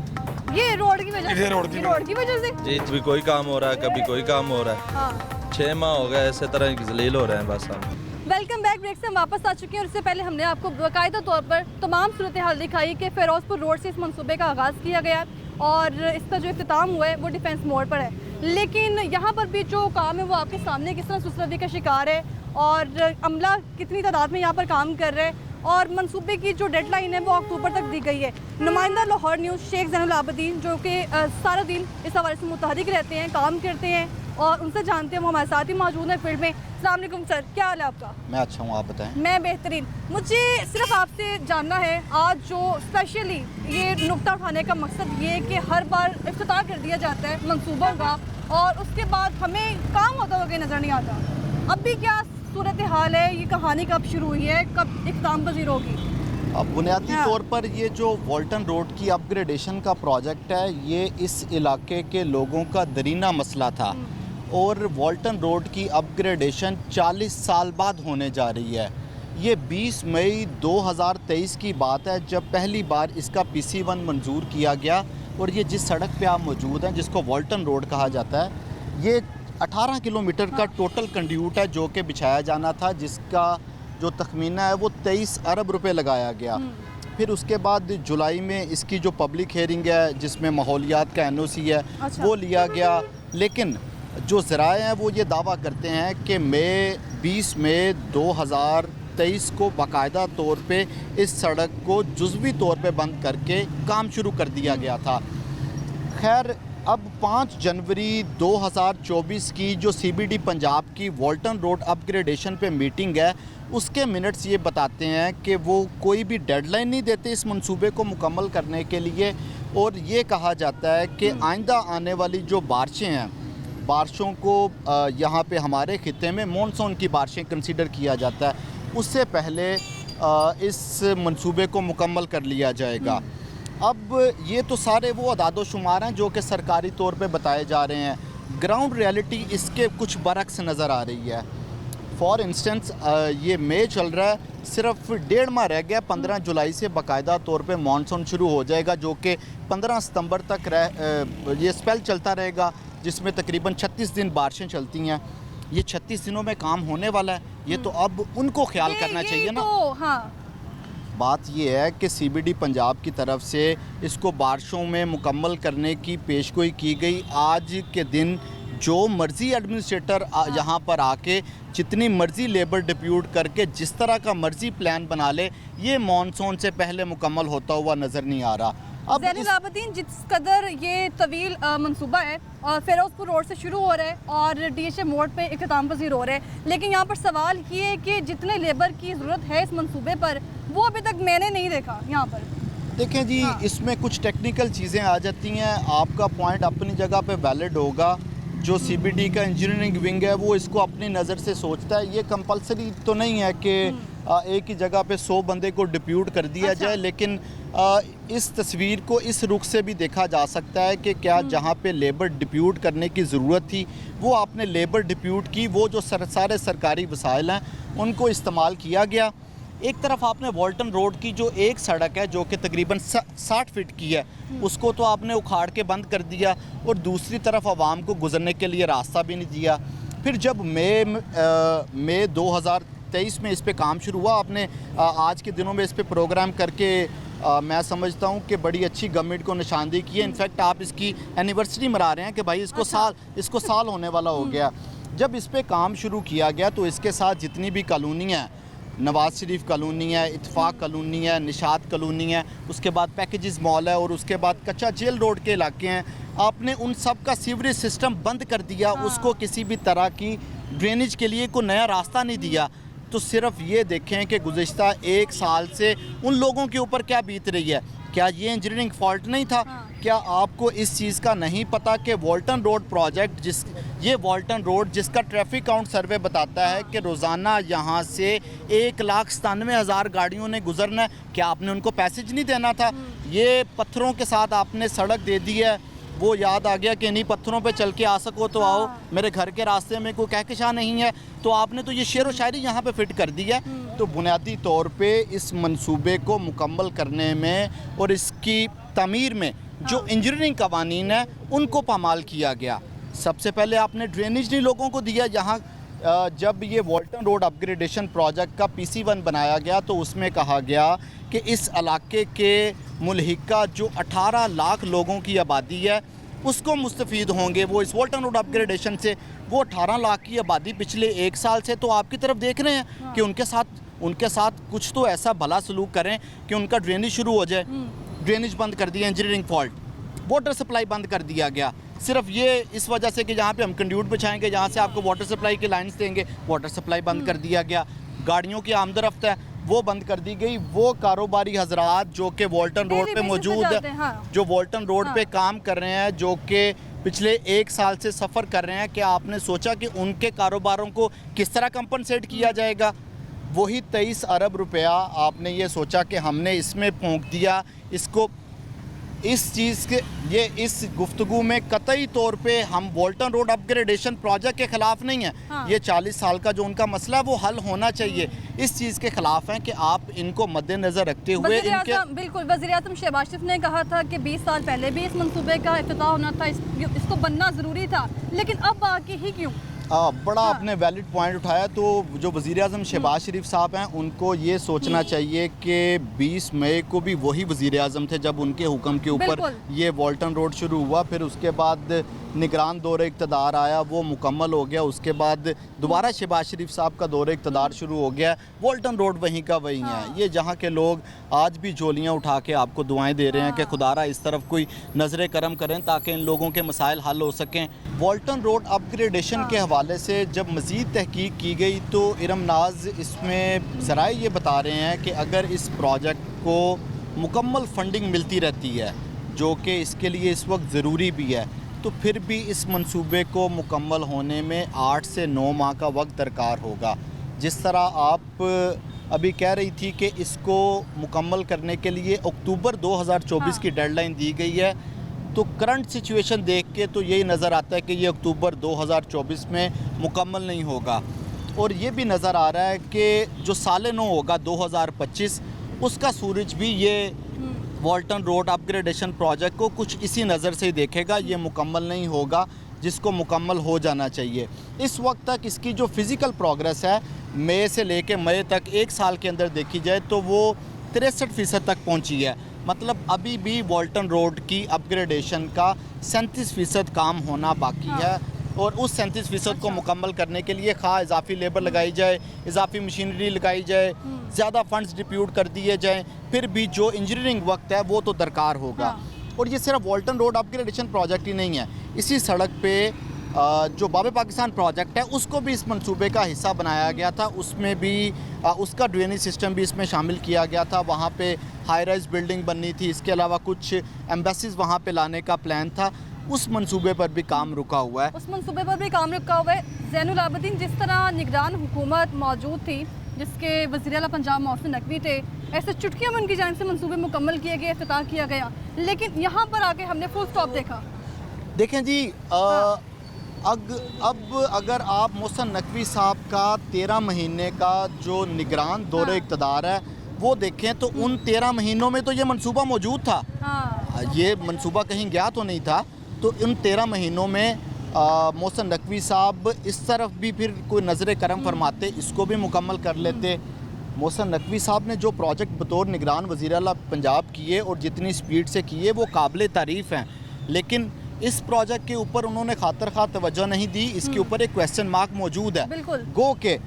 ये रोड की वजह से। रोड की वजह से जी कभी कोई काम हो रहा है, कभी कोई काम हो रहा है। 6 माह हो गए इसी तरह जलील हो रहे हैं बस हम। Welcome back. ब्रेक से हम वापस आ चुके हैं और इससे पहले हमने आपको बाकायदा तौर पर तमाम सूरत हाल दिखाई कि फ़िरोज़पुर रोड से इस मनसूबे का आगाज़ किया गया और इसका जो इख्तिताम हुआ है वो डिफेंस मोड़ पर है, लेकिन यहाँ पर भी जो काम है वो आपके सामने किस तरह सुसरदी का शिकार है और अमला कितनी तादाद में यहाँ पर काम कर रहे हैं। और मनसूबे की जो डेडलाइन है वो अक्टूबर तक दी गई है। नुमाइंदा लाहौर न्यूज़ शेख ज़ैनुल आबदीन जो कि सारा दिन इस हवाले से मुतहरिक रहते हैं, काम करते हैं और उनसे जानते हैं, वो हमारे साथ ही मौजूद हैं फील्ड में। अस्सलाम वालेकुम सर, क्या हाल है आपका? मैं अच्छा हूँ, आप बताएं। मैं बेहतरीन। मुझे सिर्फ आपसे जानना है, आज जो स्पेशली ये नुक्ता उठाने का मकसद ये है कि हर बार इफ्तिताह कर दिया जाता है मनसूबों का और उसके बाद हमें काम होता हुआ नज़र नहीं आता। अब भी क्या सूरत हाल है, ये कहानी कब शुरू हुई है, कब इख्तिताम पज़ीर होगी? अब बुनियादी तौर पर ये जो वॉल्टन रोड की अपग्रेडेशन का प्रोजेक्ट है ये इस इलाके के लोगों का दरीना मसला था और वॉल्टन रोड की अपग्रेडेशन 40 साल बाद होने जा रही है। ये 20 मई 2023 की बात है जब पहली बार इसका PC1 मंजूर किया गया और ये जिस सड़क पे आप मौजूद हैं जिसको वॉल्टन रोड कहा जाता है, ये 18 किलोमीटर का टोटल कंड्यूट है जो कि बिछाया जाना था, जिसका जो तखमीना है वो 23 अरब रुपए लगाया गया। फिर उसके बाद जुलाई में इसकी जो पब्लिक हेयरिंग है जिसमें माहौलियात का NOC है वो लिया गया, लेकिन जो ज़राए हैं वो ये दावा करते हैं कि 20 मई 2023 को बाकायदा तौर पे इस सड़क को जुज़वी तौर पे बंद करके काम शुरू कर दिया गया था। खैर अब 5 जनवरी 2024 की जो CBD पंजाब की वॉल्टन रोड अपग्रेडेशन पे मीटिंग है उसके मिनट्स ये बताते हैं कि वो कोई भी डेडलाइन नहीं देते इस मंसूबे को मुकम्मल करने के लिए और ये कहा जाता है कि आइंदा आने वाली जो बारिशें हैं, बारिशों को यहाँ पे हमारे खित्ते में मॉनसून की बारिशें कंसीडर किया जाता है, उससे पहले इस मंसूबे को मुकम्मल कर लिया जाएगा। अब ये तो सारे वो अदाद शुमार हैं जो कि सरकारी तौर पे बताए जा रहे हैं, ग्राउंड रियलिटी इसके कुछ बरक्स नज़र आ रही है। फॉर इंस्टेंस ये मई चल रहा है, सिर्फ 1.5 माह रह गया, 15 जुलाई से बाकायदा तौर पे मानसून शुरू हो जाएगा जो कि 15 सितंबर तक ये स्पेल चलता रहेगा जिसमें तकरीबन 36 दिन बारिशें चलती हैं। ये 36 दिनों में काम होने वाला है, ये तो अब उनको ख्याल करना चाहिए ना। तो, हाँ। बात ये है कि CBD पंजाब की तरफ से इसको बारिशों में मुकम्मल करने की पेशगोई की गई। आज के दिन जो मर्जी एडमिनिस्ट्रेटर यहाँ पर आके जितनी मर्जी लेबर डिप्यूट करके जिस तरह का मर्जी प्लान बना ले, ये मानसून से पहले मुकम्मल होता हुआ नज़र नहीं आ रहा। अब ज़ैनुल आबदीन, जिस कदर ये तवील मंसूबा है और फिरोजपुर रोड से शुरू हो रहा है और DHA मोड़ पे इख्तिताम पज़ीर हो रहा है, लेकिन यहाँ पर सवाल ये है कि जितने लेबर की ज़रूरत है इस मंसूबे पर, वो अभी तक मैंने नहीं देखा यहाँ पर। देखें जी, इसमें कुछ टेक्निकल चीज़ें आ जाती हैं। आपका पॉइंट अपनी जगह पे वैलिड होगा। जो CBD का इंजीनियरिंग विंग है वो इसको अपनी नज़र से सोचता है। ये कंपलसरी तो नहीं है कि एक ही जगह पे 100 बंदे को डिप्यूट कर दिया जाए, लेकिन इस तस्वीर को इस रुख से भी देखा जा सकता है कि क्या जहाँ पे लेबर डिप्यूट करने की ज़रूरत थी वो आपने लेबर डिप्यूट की, वो जो सारे सरकारी वसाइल हैं उनको इस्तेमाल किया गया। एक तरफ आपने वॉल्टन रोड की जो एक सड़क है जो कि तकरीबन 60 फीट की है, उसको तो आपने उखाड़ के बंद कर दिया, और दूसरी तरफ आवाम को गुजरने के लिए रास्ता भी नहीं दिया। फिर जब मई 2023 में इस पे काम शुरू हुआ, आपने आज के दिनों में इस पे प्रोग्राम करके मैं समझता हूँ कि बड़ी अच्छी गवर्नमेंट को निशानदेही की है। इनफैक्ट आप इसकी एनिवर्सरी मना रहे हैं कि भाई इसको साल होने वाला हो गया। जब इस पे काम शुरू किया गया तो इसके साथ जितनी भी कॉलोनियाँ हैं, नवाज शरीफ कॉलोनी है, इत्तेफाक कॉलोनी है, निशात कॉलोनी है, उसके बाद पैकेजेस मॉल है, और उसके बाद कच्चा जेल रोड के इलाके हैं, आपने उन सब का सीवरेज सिस्टम बंद कर दिया। उसको किसी भी तरह की ड्रेनेज के लिए कोई नया रास्ता नहीं दिया। तो सिर्फ ये देखें कि गुज़िश्ता 1 साल से उन लोगों के ऊपर क्या बीत रही है। क्या ये इंजीनियरिंग फॉल्ट नहीं था? क्या आपको इस चीज़ का नहीं पता कि वॉल्टन रोड प्रोजेक्ट ये वॉल्टन रोड जिसका ट्रैफिक काउंट सर्वे बताता है कि रोज़ाना यहाँ से 1,97,000 गाड़ियों ने गुजरना है, क्या आपने उनको पैसेज नहीं देना था? ये पत्थरों के साथ आपने सड़क दे दी है। वो याद आ गया कि इन्हीं पत्थरों पे चल के आ सको तो आओ, मेरे घर के रास्ते में कोई कहकशां नहीं है, तो आपने तो ये शेर व शायरी यहाँ पे फिट कर दी है। तो बुनियादी तौर पे इस मंसूबे को मुकम्मल करने में और इसकी तमीर में जो इंजीनियरिंग कवानीन है उनको पामाल किया गया। सबसे पहले आपने ड्रेनेज नहीं लोगों को दिया। यहाँ जब ये वॉल्टन रोड अपग्रेडेशन प्रोजेक्ट का PC1 बनाया गया तो उसमें कहा गया कि इस इलाके के मुल्हिका जो 18 लाख लोगों की आबादी है उसको मुस्तफ़ीद होंगे वो इस वॉल्टन रोड अपग्रेडेशन से। वो 18 लाख की आबादी पिछले 1 साल से तो आपकी तरफ देख रहे हैं कि उनके साथ कुछ तो ऐसा भला सलूक करें कि उनका ड्रेनेज शुरू हो जाए। ड्रेनेज बंद कर दिया, इंजीनियरिंग फॉल्ट, वाटर सप्लाई बंद कर दिया गया, सिर्फ ये इस वजह से कि जहाँ पे हम कंड्यूट बिछाएंगे, जहाँ से आपको वाटर सप्लाई की लाइन्स देंगे, वाटर सप्लाई बंद कर दिया गया। गाड़ियों की आमदरफ्त है वो बंद कर दी गई। वो कारोबारी हजरात जो कि वॉल्टन रोड पे मौजूद है, जो वॉल्टन रोड पे काम कर रहे हैं, जो कि पिछले 1 साल से सफ़र कर रहे हैं, क्या आपने सोचा कि उनके कारोबारों को किस तरह कंपनसेट किया जाएगा? वही 23 अरब रुपया आपने ये सोचा कि हमने इसमें फूंक दिया। इसको इस चीज़ के ये इस गुफ्तगू में कतई तौर पे हम वॉल्टन रोड अपग्रेडेशन प्रोजेक्ट के ख़िलाफ़ नहीं है। ये 40 साल का जो उनका मसला है वो हल होना चाहिए। इस चीज़ के ख़िलाफ़ हैं कि आप इनको मद्देनज़र रखते हुए इनके बिल्कुल वज़ीर-ए-आज़म शहबाज शरीफ ने कहा था कि 20 साल पहले भी इस मंसूबे का इफ्तिताह होना था, इसको बनना ज़रूरी था, लेकिन अब आके ही क्यों? बड़ा आपने वैलिड पॉइंट उठाया। तो जो वज़ीर-ए-आज़म शहबाज शरीफ साहब हैं उनको ये सोचना चाहिए कि 20 मई को भी वही वज़ीर-ए-आज़म थे जब उनके हुक्म के ऊपर ये वॉल्टन रोड शुरू हुआ। फिर उसके बाद निगरान दौरे इक़्तिदार आया, वो मुकम्मल हो गया। उसके बाद दोबारा शहबाज शरीफ साहब का दौरे इक़्तिदार शुरू हो गया। वॉल्टन रोड वहीं का वहीं है। ये जहाँ के लोग आज भी झोलियाँ उठा के आपको दुआएं दे रहे हैं कि खुदारा इस तरफ कोई नज़र करम करें ताकि इन लोगों के मसाइल हल हो सकें। वॉल्टन रोड अपग्रेडेशन के हवाले से जब मज़ीद तहकीक की गई तो इरम नाज इसमें ज़राए ये बता रहे हैं कि अगर इस प्रोजेक्ट को मुकम्मल फंडिंग मिलती रहती है, जो कि इसके लिए इस वक्त ज़रूरी भी है, तो फिर भी इस मंसूबे को मुकम्मल होने में 8 से 9 माह का वक्त दरकार होगा। जिस तरह आप अभी कह रही थी कि इसको मुकम्मल करने के लिए अक्टूबर 2024 की डेडलाइन दी गई है, तो करंट सिचुएशन देख के तो यही नज़र आता है कि ये अक्टूबर 2024 में मुकम्मल नहीं होगा। और ये भी नज़र आ रहा है कि जो साल नौ होगा 2025, उसका सूरज भी ये वॉल्टन रोड अपग्रेडेशन प्रोजेक्ट को कुछ इसी नज़र से ही देखेगा। ये मुकम्मल नहीं होगा जिसको मुकम्मल हो जाना चाहिए। इस वक्त तक इसकी जो फ़िज़िकल प्रोग्रेस है मई से लेके मई तक 1 साल के अंदर देखी जाए तो वो 63% तक पहुंची है। मतलब अभी भी वॉल्टन रोड की अपग्रेडेशन का 37% काम होना बाकी है। और उस 37% को मुकम्मल करने के लिए खा इजाफी लेबर लगाई जाए, इजाफी मशीनरी लगाई जाए, ज़्यादा फंड्स डिप्यूट कर दिए जाएँ, फिर भी जो इंजीनियरिंग वक्त है वो तो दरकार होगा। और ये सिर्फ वॉल्टन रोड अपग्रेडेशन प्रोजेक्ट ही नहीं है, इसी सड़क पे जो बाबे पाकिस्तान प्रोजेक्ट है उसको भी इस मंसूबे का हिस्सा बनाया गया था, उसमें भी उसका ड्रेनेज सिस्टम भी इसमें शामिल किया गया था। वहाँ पे हाई राइज बिल्डिंग बननी थी, इसके अलावा कुछ एम्बेसीज वहाँ पे लाने का प्लान था। उस मंसूबे पर भी काम रुका हुआ है। उस मंसूबे पर भी काम रुका हुआ है। ज़ैनुल आबदीन, जिस तरह निगरान हुकूमत मौजूद थी जिसके वज़ीर आला पंजाब मोहसिन नकवी थे, ऐसे चुटकियों में उनकी जानिब से मंसूबे मुकम्मल किए गए, इफ्तिताह किया गया, लेकिन यहाँ पर आके हमने फुल स्टॉप देखा। देखें जी, अब अगर आप मोहसिन नकवी साहब का 13 महीने का जो निगरान दौरे इक़्तिदार है वो देखें तो उन 13 महीनों में तो ये मंसूबा मौजूद था। ये मंसूबा कहीं गया तो नहीं था। तो उन 13 महीनों में मोहसिन नकवी साहब इस तरफ भी फिर कोई नज़र करम फरमाते, इसको भी मुकम्मल कर लेते। मोहसिन नकवी साहब ने जो प्रोजेक्ट बतौर निगरान वज़ीर आला पंजाब किए और जितनी स्पीड से किए वो काबिल तारीफ़ हैं, लेकिन इस प्रोजेक्ट के ऊपर उन्होंने खातर खा तवज्जो नहीं दी। इसके ऊपर एक क्वेश्चन मार्क मौजूद है। गो के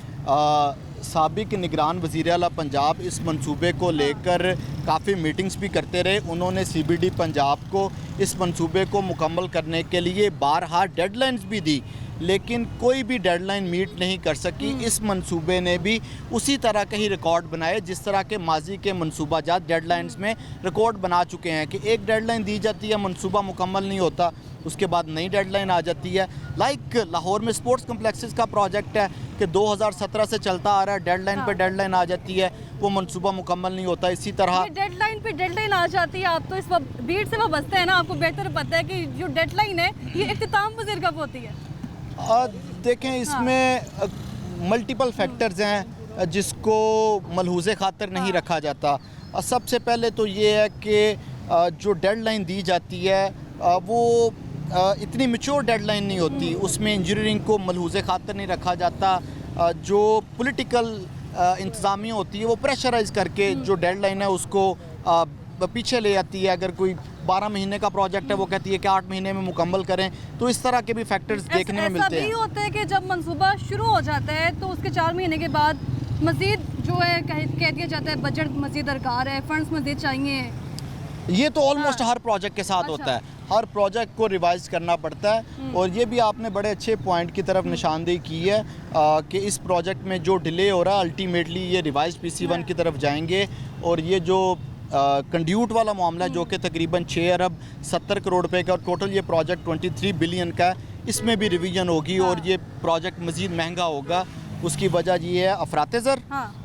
साबिक निगरान वज़ीर आला पंजाब इस मंसूबे को लेकर काफ़ी मीटिंग्स भी करते रहे। उन्होंने CBD पंजाब को इस मंसूबे को मुकम्मल करने के लिए बारहा डेडलाइंस भी दी, लेकिन कोई भी डेडलाइन मीट नहीं कर सकी। इस मंसूबे ने भी उसी तरह के ही रिकॉर्ड बनाए जिस तरह के माजी के मंसूबाजात डेडलाइंस में रिकॉर्ड बना चुके हैं कि एक डेडलाइन दी जाती है, मंसूबा मुकम्मल नहीं होता, उसके बाद नई डेडलाइन आ जाती है। लाइक लाहौर में स्पोर्ट्स कम्प्लेक्सेस का प्रोजेक्ट है कि 2017 से चलता आ रहा है, डेडलाइन पे डेडलाइन आ जाती है, वो मंसूबा मुकम्मल नहीं होता। इसी तरह डेडलाइन पे डेडलाइन आ जाती है। आप तो इस भीड़ से वाबस्ते हैं ना, आपको बेहतर पता है कि जो डेडलाइन है ये इख्तिताम वज़ीर कब होती है। देखें, इसमें मल्टीपल फैक्टर्स हैं जिसको मलहूज़े खातर नहीं रखा जाता। सबसे पहले तो ये है कि जो डेडलाइन दी जाती है वो इतनी मैच्योर डेडलाइन नहीं होती, उसमें इंजीनियरिंग को मलहूज़े खातर नहीं रखा जाता। जो पॉलिटिकल इंतज़ामिया होती है वो प्रेशराइज़ करके जो डेडलाइन है उसको पीछे ले जाती है। अगर कोई 12 महीने का प्रोजेक्ट है वो कहती है कि 8 महीने में मुकम्मल करें। तो इस तरह के भी फैक्टर्स देखने में मिलते हैं। ऐसा भी होता है कि जब मंसूबा शुरू हो जाता है तो उसके 4 महीने के बाद मज़ीद जो है कह दिया जाता है बजट मज़ीद दरकार है, फंड्स मज़ीद चाहिए। ये तो ऑलमोस्ट हर प्रोजेक्ट के साथ होता है, हर प्रोजेक्ट को रिवाइज करना पड़ता है। और ये भी आपने बड़े अच्छे पॉइंट की तरफ निशानदेही की है कि इस प्रोजेक्ट में जो डिले हो रहा है अल्टीमेटली ये रिवाइज PC1 की तरफ जाएंगे। और ये जो कंड्यूट वाला मामला है जो कि तकरीबन 6 अरब 70 करोड़ रुपए का और टोटल ये प्रोजेक्ट 23 बिलियन का है, इसमें भी रिवीजन होगी और ये प्रोजेक्ट मज़ीद महंगा होगा। उसकी वजह ये है अफरात-ए-ज़र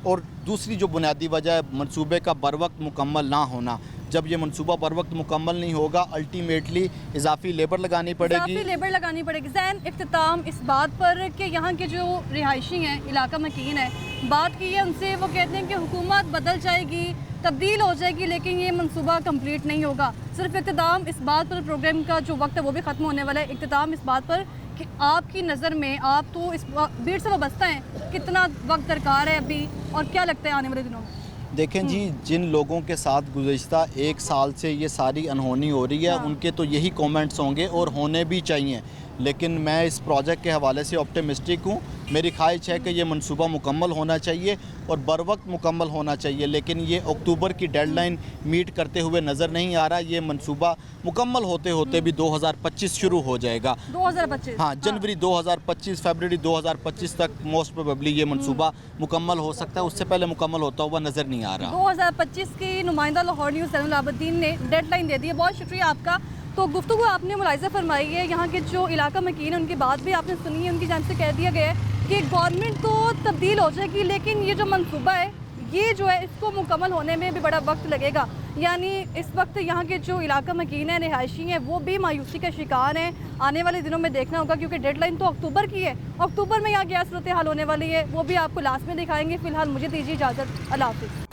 और दूसरी जो बुनियादी वजह है मंसूबे का बर वक्त मुकम्मल ना होना। जब ये मंसूबा बर वक्त मुकम्मल नहीं होगा अल्टीमेटली इजाफी लेबर लगानी पड़ेगी। ज़ैन इख्तिताम इस बात पर कि यहाँ के जो रिहायशी हैं, इलाका मकीन है, बात की है उनसे, वो कहते हैं कि हुकूमत बदल जाएगी, तब्दील हो जाएगी, लेकिन ये मंसूबा कंप्लीट नहीं होगा। सिर्फ इख्तिताम इस बात पर, प्रोग्राम का जो वक्त है वो भी ख़त्म होने वाला है, इख्तिताम इस बात पर कि आपकी नज़र में, आप तो इस भीड़ से वाबस्ता हैं, कितना वक्त दरकार है अभी और क्या लगता है आने वाले दिनों में? देखें जी, जिन लोगों के साथ गुज़श्ता 1 साल से ये सारी अनहोनी हो रही है उनके तो यही कमेंट्स होंगे और होने भी चाहिए, लेकिन मैं इस प्रोजेक्ट के हवाले से ऑप्टिमिस्टिक हूँ। मेरी ख्वाहिश है कि ये मंसूबा मुकम्मल होना चाहिए और बर वक्त मुकम्मल होना चाहिए, लेकिन ये अक्टूबर की डेडलाइन मीट करते हुए नज़र नहीं आ रहा। ये मंसूबा मुकम्मल होते होते भी 2025 शुरू हो जाएगा। 2025 हाँ, जनवरी 2025 फरवरी 2025 तक मोस्ट प्रोबेबली ये मंसूबा मुकम्मल हो सकता है, उससे पहले मुकम्मल होता हुआ नज़र नहीं आ रहा। 2025 की नुमाइंदा लाहौर न्यूज़ ज़ैनुल आबदीन ने डेडलाइन दे दी है। बहुत शुक्रिया आपका। तो गुफ्तगू आपने मुलाहिज़ा फरमाई है, यहाँ के जो इलाका मकीन है उनकी बात भी आपने सुनी है, उनकी जानिब से कह दिया गया है कि गवर्नमेंट तो तब्दील हो जाएगी लेकिन ये जो मंसूबा है ये जो है इसको मुकम्मल होने में भी बड़ा वक्त लगेगा। यानी इस वक्त यहाँ के जो इलाका मकीन है, रिहायशी हैं, वो भी मायूसी का शिकार हैं। आने वाले दिनों में देखना होगा क्योंकि डेडलाइन तो अक्टूबर की है, अक्टूबर में यहाँ क्या सूरत हाल होने वाली है वो भी आपको लास्ट में दिखाएंगे। फ़िलहाल मुझे दीजिए इजाज़त, अल्लाह हाफ़िज़।